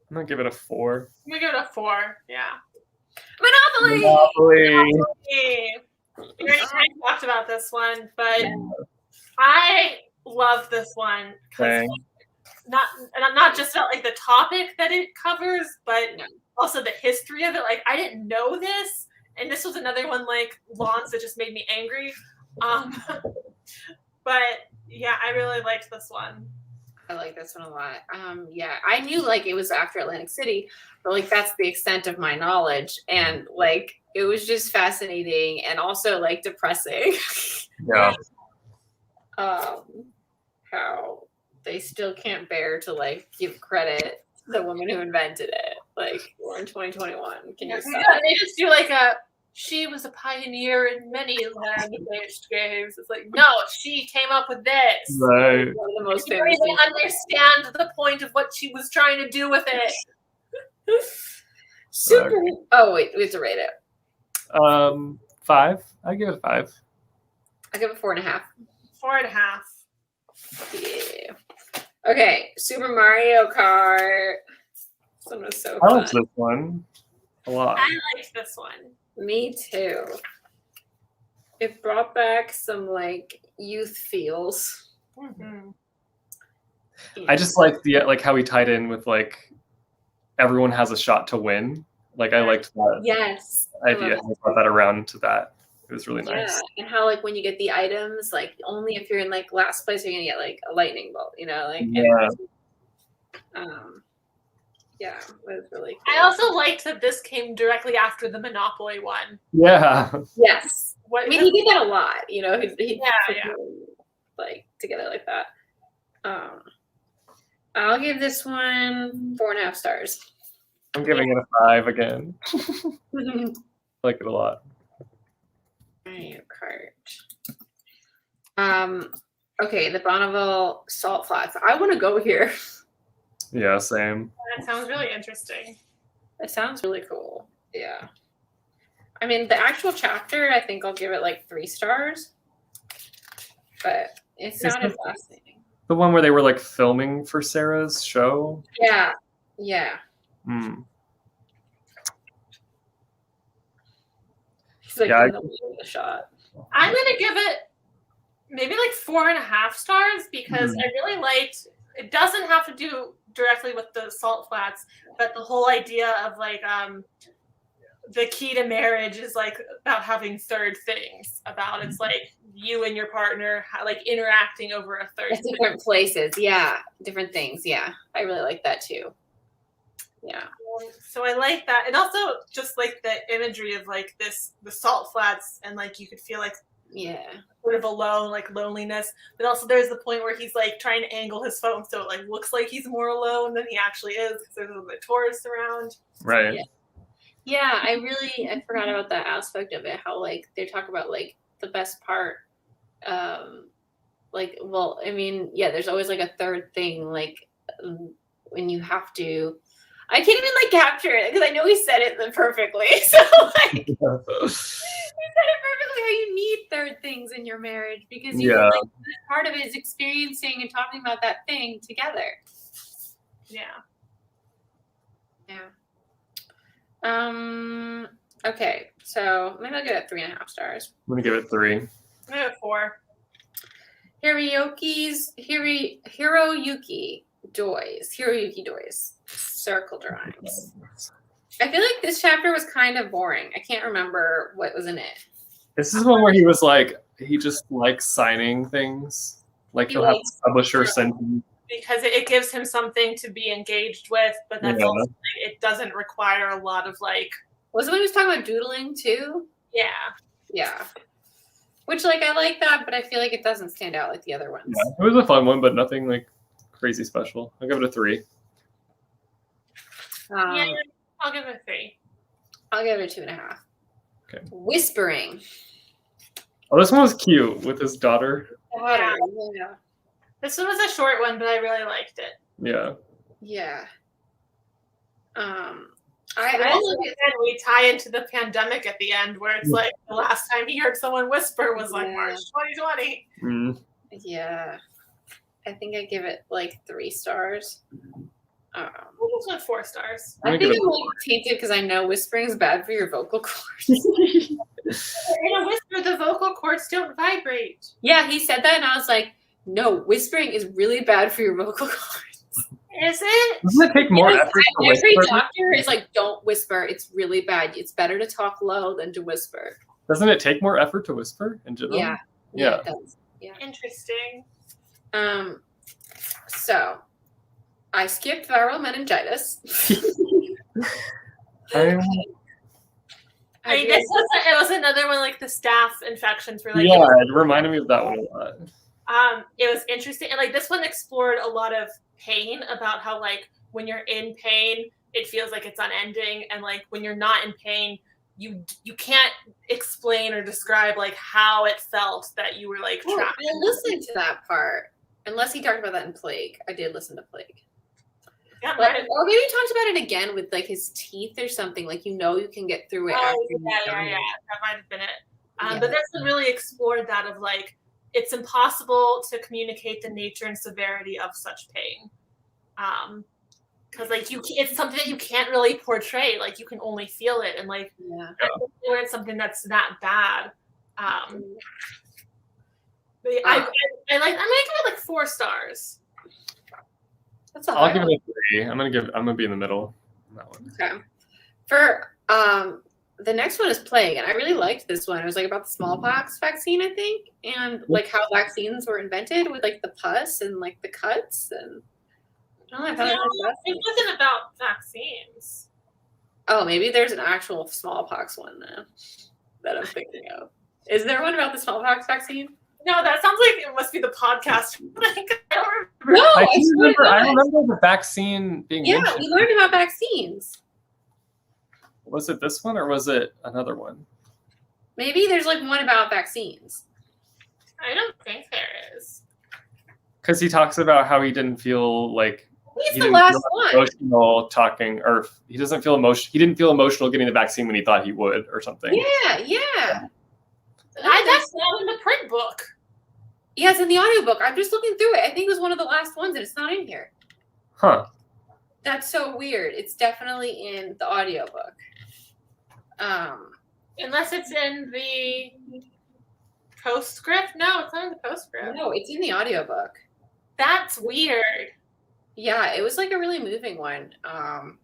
I'm gonna give it a 4. I'm gonna give it a 4. Yeah. Monopoly. We already kind of talked about this one, but I love this one because not just about like the topic that it covers, but also the history of it. Like I didn't know this, and this was another one like Lawns that just made me angry. But yeah, I really liked this one. I like this one a lot. Yeah, I knew like it was after Atlantic City, but like that's the extent of my knowledge, and like it was just fascinating and also like depressing. Yeah. How they still can't bear to like give credit to the woman who invented it. Like we're in 2021. Can you stop? They just do like she was a pioneer in many land-based games. It's like, no, she came up with this. Right. One of the most You famous. don't even understand the point of what she was trying to do with it. Super. Oh wait, we have to rate it. 5. I give it a 5. I give it 4.5. 4.5. Yeah. Okay, Super Mario Kart. This one was so I fun. liked this one a lot. I liked this one. Me too. It brought back some like youth feels. Mm-hmm. I just like how he tied in with like everyone has a shot to win. Like I liked that idea. I brought that around to that. It was really nice. And how like when you get the items, like only if you're in like last place you're gonna get like a lightning bolt, you know, like yeah, it was really cool. I also liked that this came directly after the Monopoly one. Yeah. Yes. I mean, he did that a lot, you know. He like together like that. I'll give this one 4.5 stars. I'm giving it a 5 again. I like it a lot. Mario Kart. Okay, the Bonneville Salt Flats. I want to go here. Yeah, same. That sounds really interesting. It sounds really cool. Yeah. I mean, the actual chapter, I think I'll give it like 3 stars. But it sounded fascinating. The one where they were like filming for Sarah's show? Yeah. Yeah. He's like in the middle of the shot. I'm gonna give it maybe like 4.5 stars because I really liked. It doesn't have to do directly with the salt flats, but the whole idea of like the key to marriage is like about having third things. About it's like you and your partner like interacting over a third. At different places, different things. Yeah, I really like that too. Yeah. So I like that, and also just like the imagery of like the salt flats, and like you could feel like sort of alone, like loneliness. But also there's the point where he's like trying to angle his phone so it like looks like he's more alone than he actually is because there's a little bit of tourists around. Right. Yeah, I forgot about that aspect of it. How like they talk about like the best part. Like, well, I mean, there's always like a third thing, like when you have to. I can't even like capture it because I know he said it perfectly. So like, he said it perfectly how you need third things in your marriage because like part of it is experiencing and talking about that thing together. Yeah. Okay, so maybe I'll give it 3.5 stars. I'm gonna give it 3. I'm gonna give it 4. Hiroyuki Doi's circle drawings. I feel like this chapter was kind of boring. I can't remember what was in it. This is one where he was like, he just likes signing things. Like he'll have a publisher send him. Because it gives him something to be engaged with, but that's also like, it doesn't require a lot of like. Was it when he was talking about doodling too? Yeah. Yeah. Which like I like that, but I feel like it doesn't stand out like the other ones. Yeah, it was a fun one, but nothing like crazy special. I'll give it a 3. I'll give it a 3. I'll give it a 2.5. Okay. Whispering. Oh, this one was cute with his daughter. Yeah. This one was a short one, but I really liked it. Yeah. I love it. And we tie into the pandemic at the end, where it's like the last time he heard someone whisper was like March 2020. Yeah. I think I give it like 3 stars. We'll just went 4 stars. I I'm think gonna I'm give like tainted because I know whispering is bad for your vocal cords. In a whisper, the vocal cords don't vibrate. Yeah, he said that, and I was like, no, whispering is really bad for your vocal cords. Is it? Doesn't it take more effort to Every whisper? doctor is like, don't whisper. It's really bad. It's better to talk low than to whisper. Doesn't it take more effort to whisper in general? Yeah. Yeah. It does. Yeah. Interesting. So I skipped viral meningitis. I'm- I mean, it was another one, like the staph infections were like, yeah, it reminded me of that one a lot. it was interesting. And like this one explored a lot of pain, about how like when you're in pain, it feels like it's unending. And like when you're not in pain, you can't explain or describe like how it felt that you were like trapped. I listened to that part. Unless he talked about that in Plague. I did listen to Plague. Yeah, But, or maybe he talked about it again with like his teeth or something. Like you can get through it. Oh, after yeah. you've That might have been it. Yeah. But this one really explored that of like, it's impossible to communicate the nature and severity of such pain. Because like it's something that you can't really portray. Like you can only feel it, and like Yeah. when it's something that's that bad. But yeah, I'm gonna give it like 4 stars. That's a I'll high give one. it a 3. I'm gonna be in the middle on that one. Okay. For the next one is Plague, and I really liked this one. It was like about the smallpox vaccine, I think, and like how vaccines were invented with like the pus and like the cuts, and I don't know. I thought it was It wasn't about vaccines. Oh, maybe there's an actual smallpox one then that I'm thinking of. Is there one about the smallpox vaccine? No, that sounds like it must be the podcast. Like, I don't remember. No, I remember the vaccine being Yeah, mentioned. we learned about vaccines. Was it this one or was it another one? Maybe there's like one about vaccines. I don't think there is. Because he talks about how he didn't feel like He's he the didn't last feel one. emotional talking, or he doesn't feel emotion. He didn't feel emotional getting the vaccine when he thought he would, or something. Yeah. That's not in the print book. Yeah, it's in the audiobook. I'm just looking through it. I think it was one of the last ones, and it's not in here. Huh. That's so weird. It's definitely in the audiobook. Unless it's in the postscript. No, it's not in the postscript. No, it's in the audiobook. That's weird. Yeah, it was like a really moving one.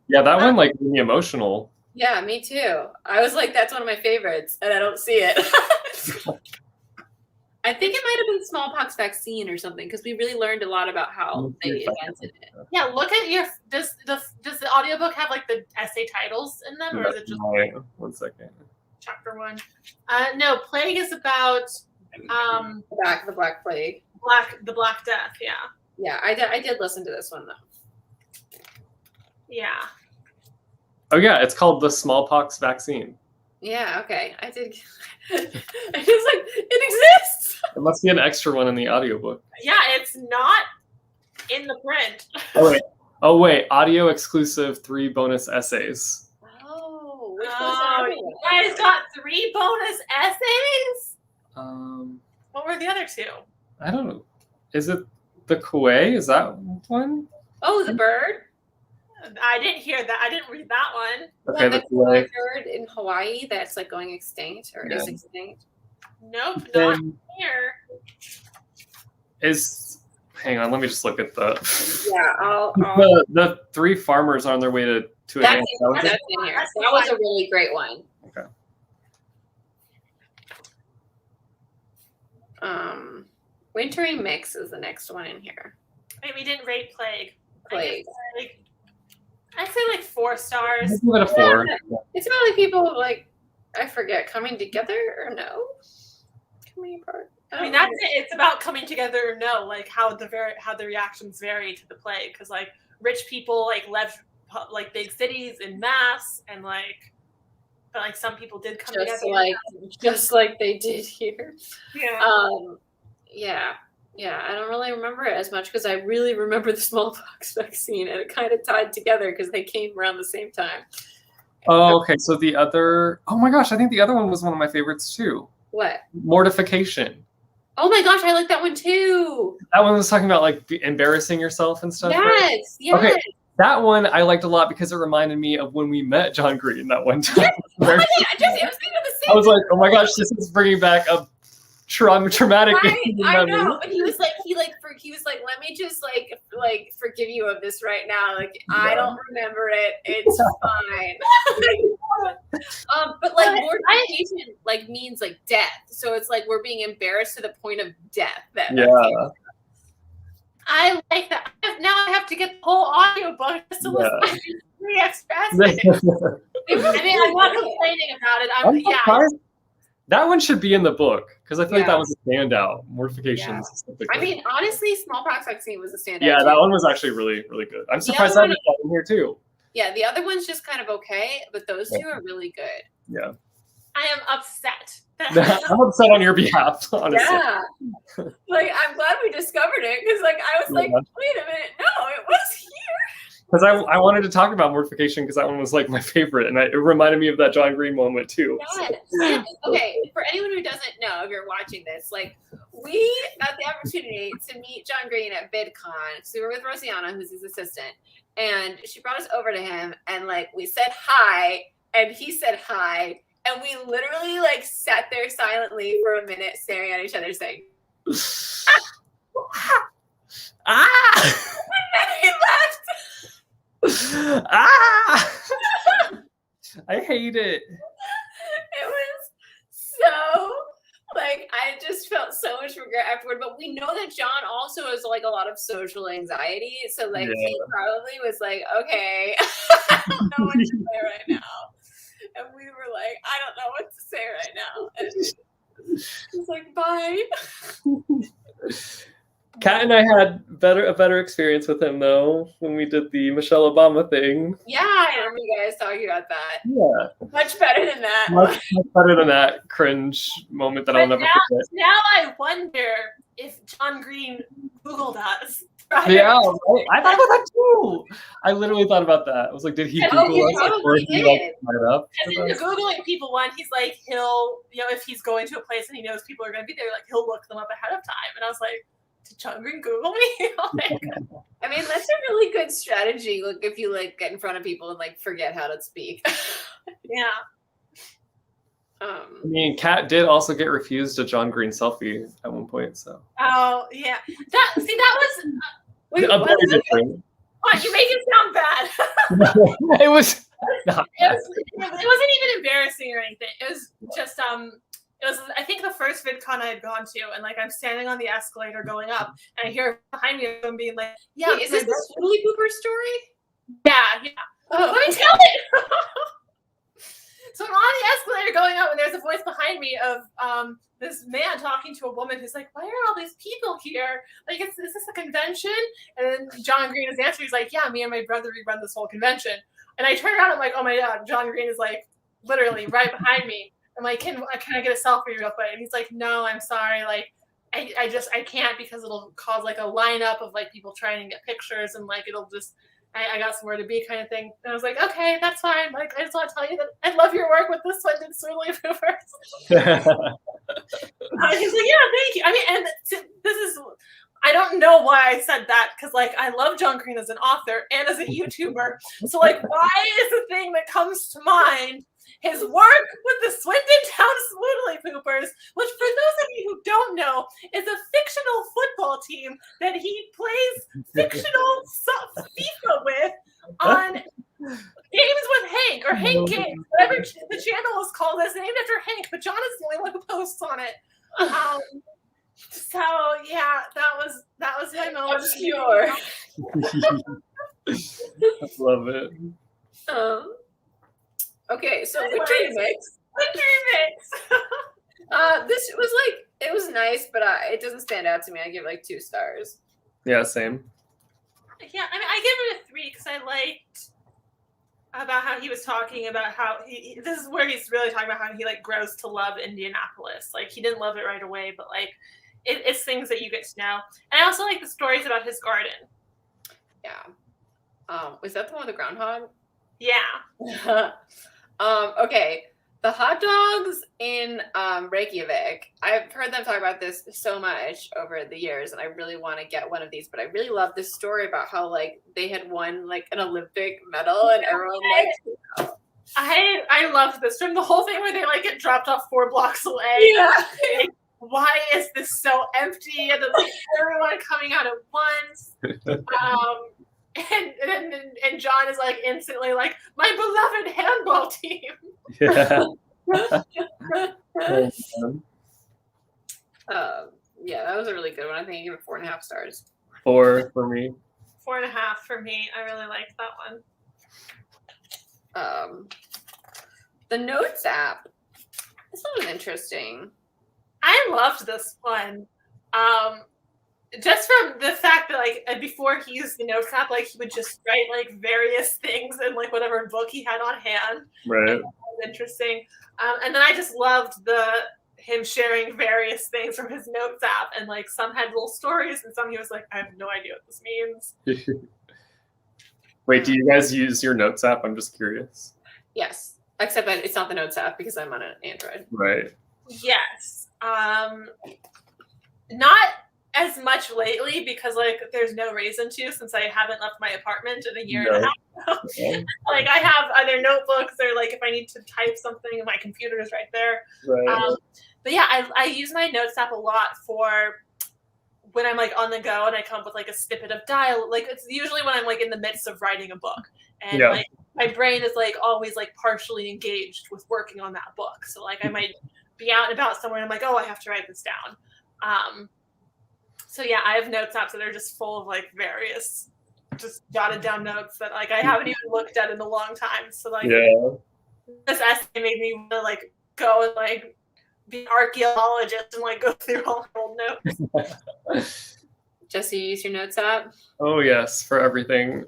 Yeah, that one like made me emotional. Yeah, me too. I was like, that's one of my favorites, and I don't see it. I think it might have been smallpox vaccine or something, because we really learned a lot about how they invented it. Yeah, look at your. Does the audiobook have like the essay titles in them, or is it just 1 second. chapter 1? No, Plague is about The Black Plague. the Black Death. Yeah, Yeah, I did listen to this one though. yeah. Oh yeah, it's called the smallpox vaccine. Yeah, okay. I did. I was like, it exists. There must be an extra one in the audiobook. Yeah, it's not in the print. Oh wait, audio exclusive 3 bonus essays. Oh, which You guys got 3 bonus essays? What were the other 2? I don't know. Is it the Kuwait? Is that one? Oh, the bird. I didn't hear that. I didn't read that one. Okay, the Kuwait. Bird in Hawaii that's like going extinct or is extinct. Nope, not Then here. hang on, let me just look at the Yeah, the 3 farmers are on their way to that's advance. in here. That was a really great one. Okay. Wintering Mix is the next one in here. Wait, we didn't rate Plague. Plague. I'd say like 4 stars. I'll give it a 4. It's about like people like I forget coming together or no coming apart. I mean, that's it. It's about coming together or no, like how the reactions vary to the plague. Because like rich people like left like big cities in mass, and like, but like some people did come together. Just like they did here. Yeah. Yeah, I don't really remember it as much because I really remember the smallpox vaccine, and it kind of tied together because they came around the same time. Oh, okay. So the other, oh my gosh, I think the other one was one of my favorites too. What? Mortification. Oh my gosh, I like that one too. That one was talking about like embarrassing yourself and stuff. Yes, right? yes. Okay. That one I liked a lot because it reminded me of when we met John Green that one time. Oh my God, I was thinking of the same I was like, oh my gosh, this is bringing back a traumatic I know, memory. but he was like, let me just like forgive you of this right now. Like, I Yeah. don't remember it. It's fine. But like mortification like means like death. So it's like we're being embarrassed to the point of death. Yeah. I like that. Now I have to get the whole audiobook just to listen to these three expresses. I mean, I'm not complaining about it. I'm surprised. That one should be in the book because I feel like that Yeah. was a standout. Mortifications. I mean, honestly, smallpox vaccine was a standout. Yeah, too. that one was actually really, really good. I'm surprised other that was in here too. Yeah, the other one's just kind of okay, but those two are really good. Yeah. I am upset. I'm upset on your behalf, honestly. Yeah. Like, I'm glad we discovered it because, like, I was like, wait a minute, no, it was here. Because I wanted to talk about mortification because that one was like my favorite, and it reminded me of that John Green moment too. Yes. Okay, for anyone who doesn't know, if you're watching this, like, we got the opportunity to meet John Green at VidCon. So we were with Rosianna, who's his assistant, and she brought us over to him, and like we said hi, and he said hi, and we literally like sat there silently for a minute, staring at each other, saying, Ah! and he left. Ah! I hate it. It was so like I just felt so much regret afterward. But we know that John also has like a lot of social anxiety, so like he probably was like, okay, I don't know what to say right now, and we were like, I don't know what to say right now, and he's like, bye. Kat and I had a better experience with him though when we did the Michelle Obama thing. Yeah, I remember you guys talking about that. Yeah, Much better than that. much better than that cringe moment that I'll never forget. Now I wonder if John Green Googled us. Yeah, I thought about that too. I literally thought about that. I was like, did he Google us or did he like sign it up? And in the Googling people one, he's like, he'll, if he's going to a place and he knows people are going to be there, like he'll look them up ahead of time. And I was like, did John Green Google me? Like, I mean, that's a really good strategy. Like, if you like get in front of people and like forget how to speak. Yeah. I mean, Kat did also get refused a John Green selfie at one point. So. Oh yeah, that was very different. What, you make it sound bad. It was. Not it wasn't even embarrassing or anything. It was just It was, I think, the first VidCon I had gone to, and like I'm standing on the escalator going up, and I hear behind me them being like, "Yeah, wait, is this the Swooley Pooper story?" Yeah. Oh. Let me tell it. So I'm on the escalator going up, and there's a voice behind me of this man talking to a woman who's like, "Why are all these people here? Like, is this a convention?" And then John Green is answering. He's like, "Yeah, me and my brother, we run this whole convention." And I turn around, I'm like, "Oh my God, John Green is like literally right behind me." I'm like, can I get a selfie real quick? And he's like, "No, I'm sorry. Like, I can't because it'll cause like a lineup of like people trying to get pictures and like it'll just I got somewhere to be kind of thing." And I was like, "Okay, that's fine. Like, I just want to tell you that I love your work with this one and Swooley Poopers." He's like, "Yeah, thank you." I mean, and this is I don't know why I said that because like I love John Green as an author and as a YouTuber. So like, why is the thing that comes to mind his work with the Swindon Town Swooley Poopers, which for those of you who don't know, is a fictional football team that he plays fictional FIFA with on Games with Hank or Hank Games, whatever the channel is called. It's named after Hank, but John is the only one who posts on it. So yeah, that was my moment. Obscure. I love it. Okay, so Wintry Mix. This was like, it was nice, but it doesn't stand out to me. I give it like 2 stars. Yeah, same. Yeah, I mean, I give it a 3 because I liked about how he was talking about how this is where he's really talking about how he like grows to love Indianapolis. Like he didn't love it right away, but like it's things that you get to know. And I also like the stories about his garden. Yeah. Was that the one with the groundhog? Yeah. Okay. The hot dogs in Reykjavik, I've heard them talk about this so much over the years, and I really want to get one of these. But I really love this story about how like they had won like an Olympic medal, and everyone like. I loved this from the whole thing where they like get dropped off 4 blocks away. Yeah. Like, why is this so empty? And then like everyone coming out at once. And John is like instantly like, my beloved handball team. Yeah. Yeah, that was a really good one. I think I give it 4.5 stars. 4 for me. 4.5 for me. I really liked that one. The Notes app. This one was interesting. I loved this one. Just from the fact that like before he used the Notes app, like he would just write like various things in like whatever book he had on hand. Right. That was interesting. And then I just loved him sharing various things from his Notes app, and like some had little stories, and some he was like, I have no idea what this means. Wait, do you guys use your Notes app? I'm just curious. Yes, except that it's not the Notes app because I'm on an Android. Right. Yes. Not as much lately because like there's no reason to, since I haven't left my apartment in a year and a half. Okay. Like I have other notebooks, or like if I need to type something, my computer is right there. Right. But yeah, I use my Notes app a lot for when I'm like on the go and I come up with like a snippet of dialogue. Like it's usually when I'm like in the midst of writing a book, and like my brain is like always like partially engaged with working on that book. So like I might be out and about somewhere and I'm like, oh, I have to write this down. So yeah, I have Notes apps that are just full of like various just jotted down notes that like I haven't even looked at in a long time. So like this essay made me want to like go and like be an archaeologist and like go through all my old notes. Jesse, you use your Notes app? Oh yes, for everything.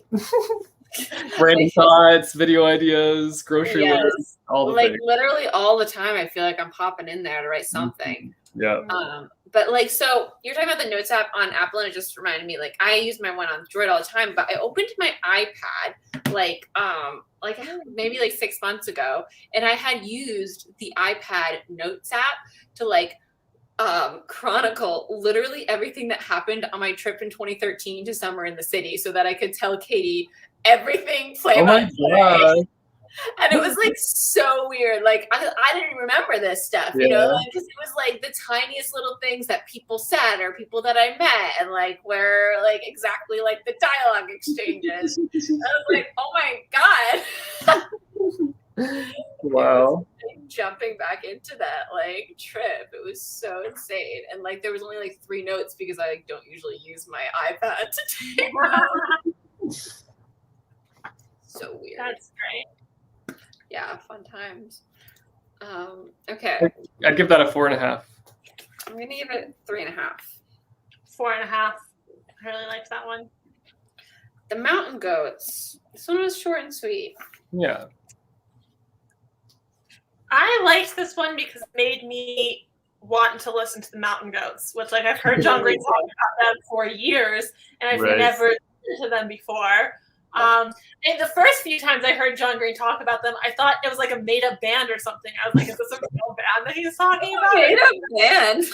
Random thoughts, video ideas, grocery lists, all the like things. literally all the time. I feel like I'm popping in there to write something. Yeah. But like, so you're talking about the Notes app on Apple, and it just reminded me, like, I use my one on Droid all the time, but I opened my iPad like maybe like 6 months ago, and I had used the iPad Notes app to like chronicle literally everything that happened on my trip in 2013 to Summer in the City, so that I could tell Katie everything play by play. And it was like so weird. Like I didn't remember this stuff, you know, because it was like the tiniest little things that people said or people that I met, and like where like exactly like the dialogue exchanges. I was like, oh my god. Wow. Like, jumping back into that like trip, it was so insane. And like there was only like 3 notes because I like, don't usually use my iPad to take notes. So weird. That's great. Yeah, fun times. Okay. I'd give that a 4.5. I'm gonna give it 3.5. 4.5. I really liked that one. The Mountain Goats. This one was short and sweet. Yeah. I liked this one because it made me want to listen to the Mountain Goats, which like I've heard John Green talk about them for years, and I've never listened to them before. And the first few times I heard John Green talk about them, I thought it was like a made-up band or something. I was like, is this a real band that he's talking about? Made-up band?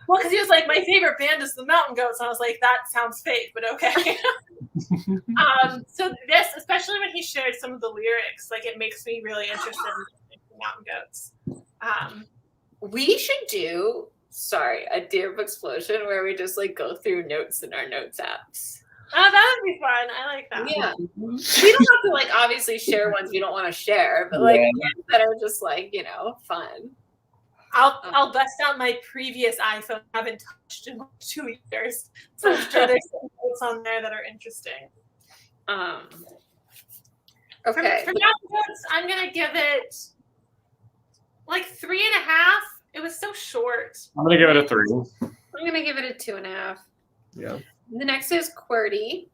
Well, because he was like, my favorite band is the Mountain Goats. And I was like, that sounds fake, but okay. So this, especially when he shared some of the lyrics, like it makes me really interested in the Mountain Goats. We should do, a Dear Book Explosion where we just like go through notes in our Notes apps. Oh, that would be fun. I like that. Yeah. We don't have to like obviously share ones we don't want to share, but like ones that are just like, you know, fun. I'll bust out my previous iPhone I haven't touched in like 2 years. So I'm sure there's some notes on there that are interesting. Okay. For Mountain Goats, I'm gonna give it like 3.5. It was so short. I'm gonna give it a 3. I'm gonna give it a 2.5. Yeah. The next is QWERTY.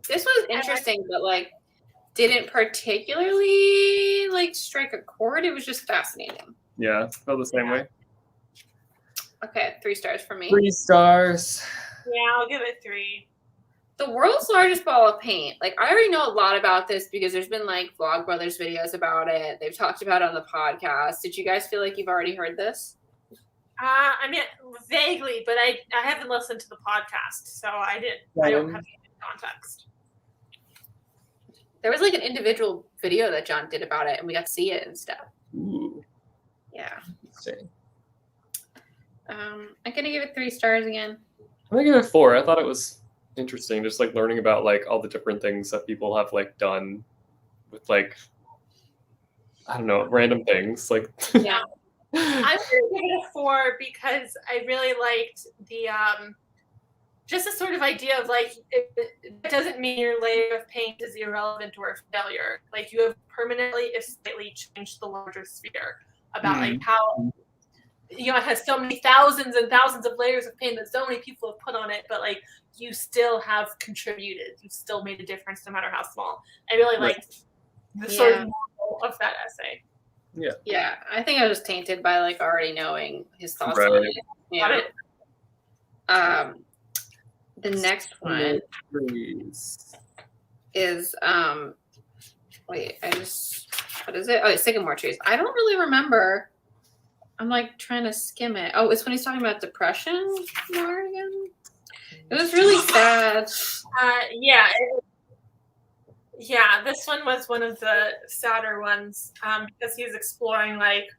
This was interesting, but like didn't particularly like strike a chord. It was just fascinating. Yeah, felt the same way. Okay, 3 stars for me. 3 stars. Yeah, I'll give it 3. The world's largest ball of paint. Like, I already know a lot about this because there's been like Vlogbrothers videos about it. They've talked about it on the podcast. Did you guys feel like you've already heard this? I mean, vaguely, but I haven't listened to the podcast, so I don't have any context. There was like an individual video that John did about it, and we got to see it and stuff. Ooh. Yeah. Interesting. I'm gonna give it 3 stars again. I'm gonna give it 4. I thought it was interesting, just like learning about like all the different things that people have like done with like, I don't know, random things. Like Yeah. I'm gonna give it a 4 because I really liked the just the sort of idea of like it doesn't mean your layer of paint is irrelevant or a failure. Like you have permanently, if slightly, changed the larger sphere about like how it has so many thousands and thousands of layers of paint that so many people have put on it, but like you still have contributed. You still made a difference, no matter how small. I really liked the sort of moral of that essay. Yeah. Yeah. I think I was tainted by like already knowing his thoughts on it. Yeah. The next one is wait, what is it? Oh, it's Sycamore Trees. I don't really remember. I'm like trying to skim it. Oh, it's when he's talking about depression more again. It was really sad. Yeah, this one was one of the sadder ones because he's exploring like,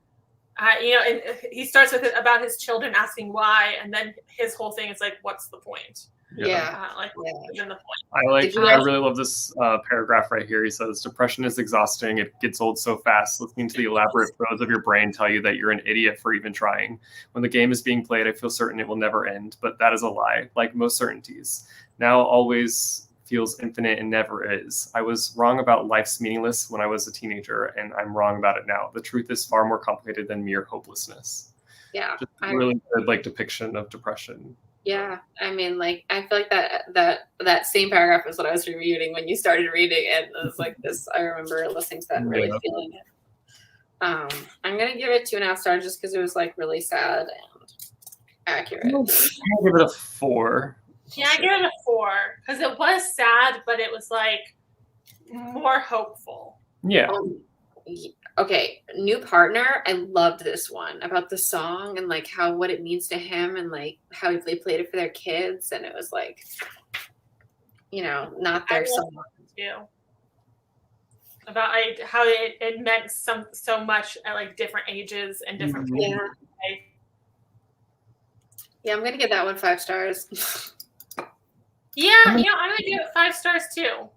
and he starts with it about his children asking why, and then his whole thing is like, what's the point? What's even the point? I really love this paragraph right here. He says, depression is exhausting. It gets old so fast. Listening to the elaborate prose of your brain tell you that you're an idiot for even trying. When the game is being played, I feel certain it will never end, but that is a lie, like most certainties. Now always feels infinite and never is. I was wrong about life's meaningless when I was a teenager, and I'm wrong about it now. The truth is far more complicated than mere hopelessness. Yeah. Just a really good like depiction of depression. Yeah, I mean, like, I feel like that same paragraph is what I was rereading when you started reading it. It was like this. I remember listening to that and really feeling it. I'm gonna give it 2.5 stars just because it was like really sad and accurate. I'm gonna give it a 4. Yeah, I give it a 4 because it was sad, but it was like more hopeful. Yeah. Okay, new partner. I loved this one about the song and like what it means to him and like how they played it for their kids, and it was like, not their song. Too. About how it meant so much at like different ages and different people. Yeah, I'm gonna give that one 5 stars. Yeah, I'm gonna give it 5 stars too.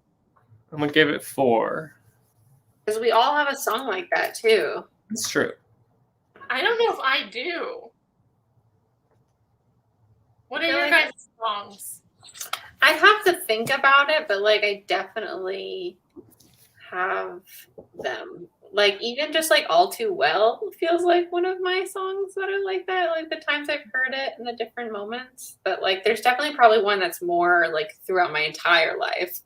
I'm gonna give it 4. Because we all have a song like that too. It's true. I don't know if I do. What are your guys' songs? I have to think about it, but like I definitely have them. Like even just like All Too Well feels like one of my songs that are like that. Like the times I've heard it in the different moments. But like there's definitely probably one that's more like throughout my entire life.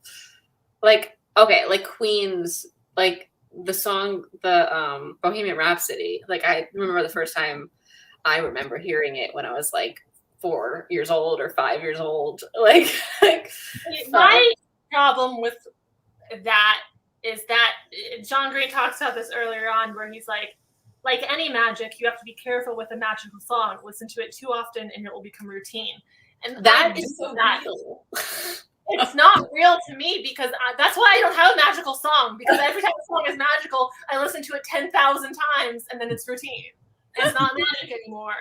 Like, okay, like Queen's, like the song, the Bohemian Rhapsody. Like I remember the first time I remember hearing it when I was like 4 years old or 5 years old. Like my problem with that is that John Green talks about this earlier on, where he's like any magic, you have to be careful with a magical song. Listen to it too often and it will become routine. And that is so real. It's not real to me because that's why I don't have a magical song, because every time a song is magical, I listen to it 10,000 times and then it's routine. It's not magic anymore.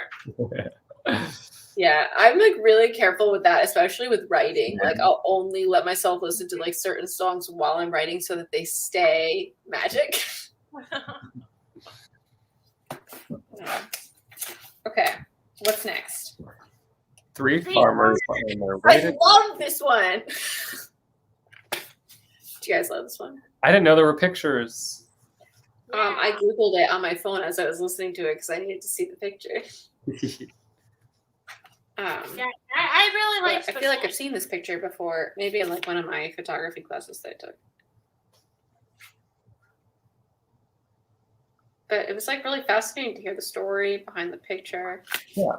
Yeah, I'm like really careful with that, especially with writing. Like I'll only let myself listen to like certain songs while I'm writing so that they stay magic. Okay, what's next? 3 farmers. I love this one. Do you guys love this one? I didn't know there were pictures. I Googled it on my phone as I was listening to it because I needed to see the picture. I really liked. I feel like I've seen this picture before, maybe in like one of my photography classes that I took. But it was like really fascinating to hear the story behind the picture. Yeah.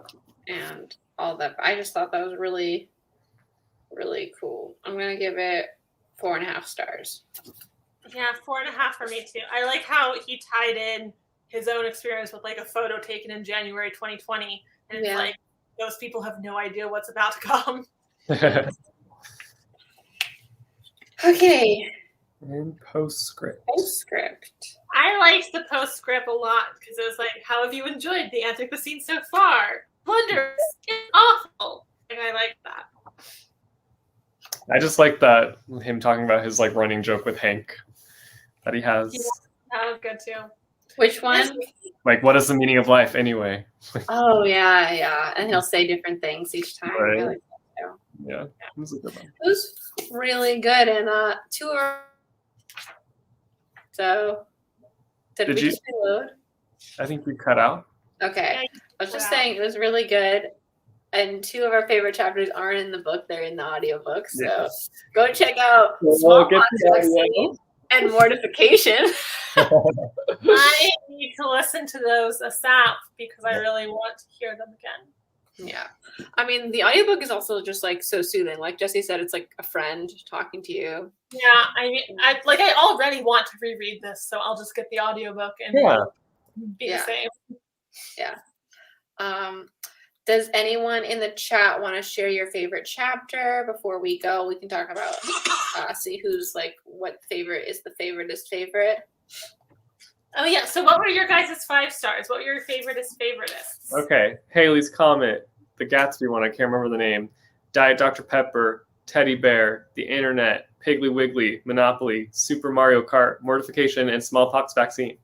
And all that. I just thought that was really really cool. I'm gonna give it 4.5 stars. Yeah, 4.5 for me too. I like how he tied in his own experience with like a photo taken in January 2020, and it's like those people have no idea what's about to come. Okay. And postscript. Postscript. I liked the postscript a lot because it was like, how have you enjoyed the Anthropocene so far? Wondrous, it's awful. And I like that. I just like that him talking about his like running joke with Hank that he has. Yeah, that was good too. Which one? Like, what is the meaning of life anyway? Oh yeah. And he'll say different things each time. Right. I like that too. Yeah, it was a good one. It was really good, and tour. So, did we you- just reload? I think we cut out. Okay, I was just saying it was really good, and 2 of our favorite chapters aren't in the book; they're in the audiobook. So go check out Smallpox Vaccine and Mortification. I need to listen to those ASAP because I really want to hear them again. Yeah. I mean, the audiobook is also just like so soothing. Like Jesse said, it's like a friend talking to you. Yeah, I mean, I already want to reread this, so I'll just get the audiobook and be the same. Yeah. Does anyone in the chat want to share your favorite chapter before we go? We can talk about see who's like what favorite is the favoriteest favorite. Oh yeah. So what were your guys' 5 stars? What were your favoriteest favoritists? Okay. Haley's Comet, the Gatsby one, I can't remember the name. Diet Dr. Pepper, Teddy Bear, The Internet, Piggly Wiggly, Monopoly, Super Mario Kart, Mortification, and Smallpox Vaccine.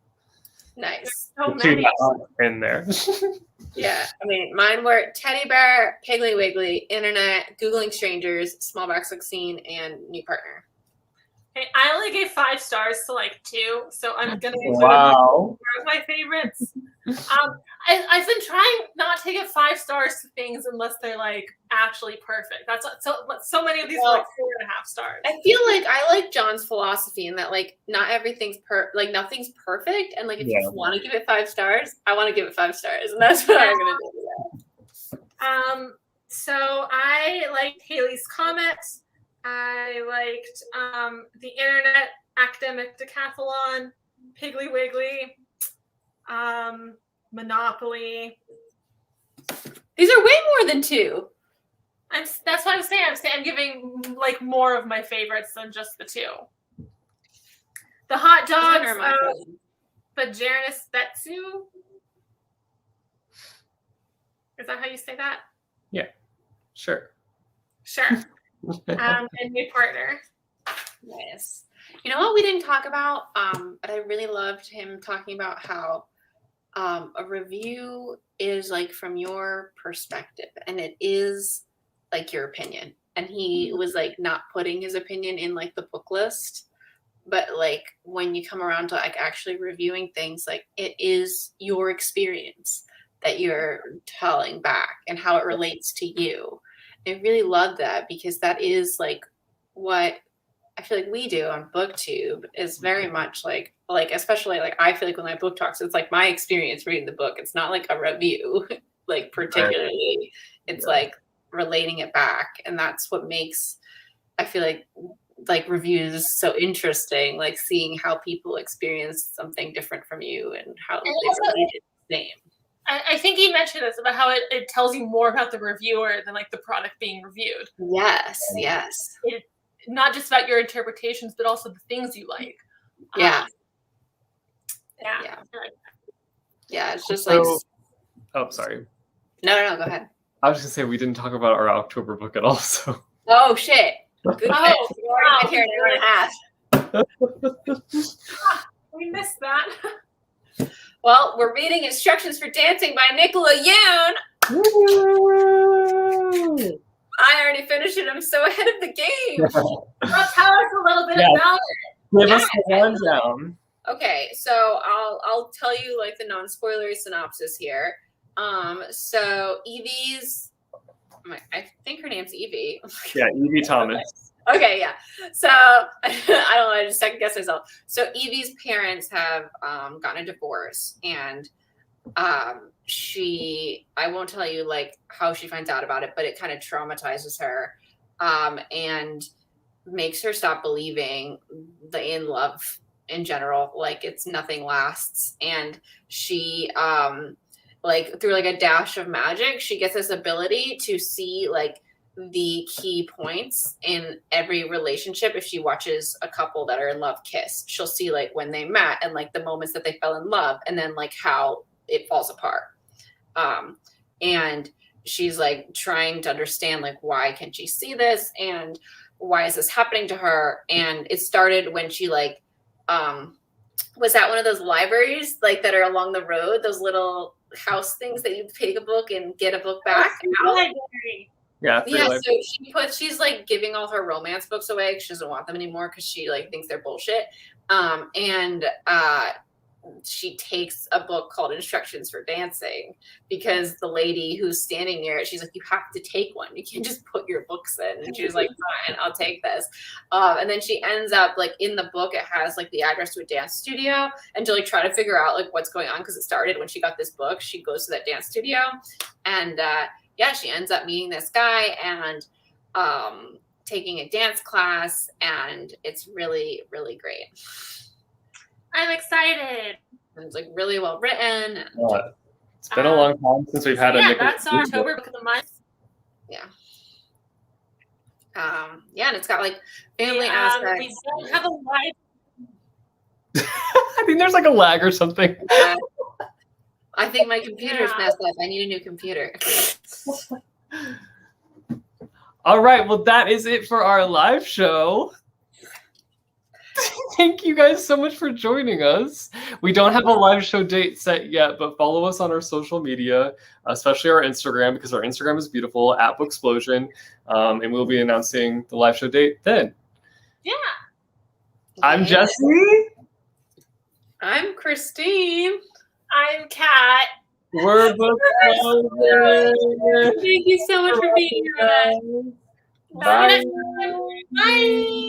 Nice. So many in there. Yeah. I mean, mine were Teddy Bear, Piggly Wiggly, Internet, Googling Strangers, Smallpox Vaccine, and New Partner. Okay, I only gave 5 stars to like 2, so I'm gonna include Wow. my favorites. I've been trying not to give 5 stars to things unless they're like actually perfect. That's so many of these are like 4.5 stars. I feel like I like John's philosophy in that like not everything's nothing's perfect, and like if you want to give it 5 stars, I want to give it 5 stars, and that's what I'm gonna do. So I liked Haley's Comet. I liked The Internet, Academic Decathlon, Piggly Wiggly, Monopoly. These are way more than 2. That's what I'm saying. I'm giving like more of my favorites than just the 2. The hot dogs, the Janus Betsu. Is that how you say that? Yeah, sure. Sure. And New Partner. Nice. You know what we didn't talk about? But I really loved him talking about how a review is like from your perspective, and it is like your opinion. And he was like not putting his opinion in like the book list, but like when you come around to like actually reviewing things, like it is your experience that you're telling back and how it relates to you. I really love that because that is like what I feel like we do on BookTube is very much like especially like I feel like when I book talks, it's like my experience reading the book. It's not like a review, like particularly. It's like relating it back, and that's what makes I feel like reviews so interesting. Like seeing how people experience something different from you and how they relate it the same. I think he mentioned this about how it tells you more about the reviewer than like the product being reviewed. Yes. It's not just about your interpretations, but also the things you like. Yeah. It's just like. Oh, sorry. No, go ahead. I was just gonna say we didn't talk about our October book at all. So. Oh shit! Good catch. You already been here an hour and a half. We missed that. Well, we're reading Instructions for Dancing by Nicola Yoon. I already finished it. I'm so ahead of the game. Well, tell us a little bit about it. Give us the rundown. Okay, so I'll tell you like the non-spoilery synopsis here. So Evie's, I think her name's Evie. Yeah, Evie Thomas. Okay, yeah. So I don't know. I just second guess myself. So Evie's parents have gotten a divorce, and I won't tell you like how she finds out about it, but it kind of traumatizes her. and makes her stop believing in love in general. Like it's nothing lasts. And she like through like a dash of magic, she gets this ability to see like the key points in every relationship. If she watches a couple that are in love kiss, she'll see like when they met and like the moments that they fell in love, and then like how it falls apart. And she's like trying to understand like why can she see this and why is this happening to her. And it started when she like was at one of those libraries like that are along the road, those little house things that you take a book and get a book back out. Library. Yeah, So she's like giving all her romance books away because she doesn't want them anymore because she like thinks they're bullshit. And she takes a book called Instructions for Dancing because the lady who's standing near it, she's like, you have to take one. You can't just put your books in. And she was like, fine, I'll take this. And then she ends up like in the book, it has like the address to a dance studio, and to like try to figure out like what's going on because it started when she got this book. She goes to that dance studio, and she ends up meeting this guy and taking a dance class, and it's really, really great. I'm excited. And it's like really well written. It's been a long time since we've had a Nicholas that's our October book of the month. Yeah. And it's got like family aspects. We don't have a live. I think there's like a lag or something. I think my computer's messed up. I need a new computer. All right, well, that is it for our live show. Thank you guys so much for joining us. We don't have a live show date set yet, but follow us on our social media, especially our Instagram, because our Instagram is beautiful, @Booksplosion, and we'll be announcing the live show date then. Yeah. I'm Jesse. I'm Christine. I'm Kat. We're Booksplosion. Thank you so much for being here with us. Bye. Bye.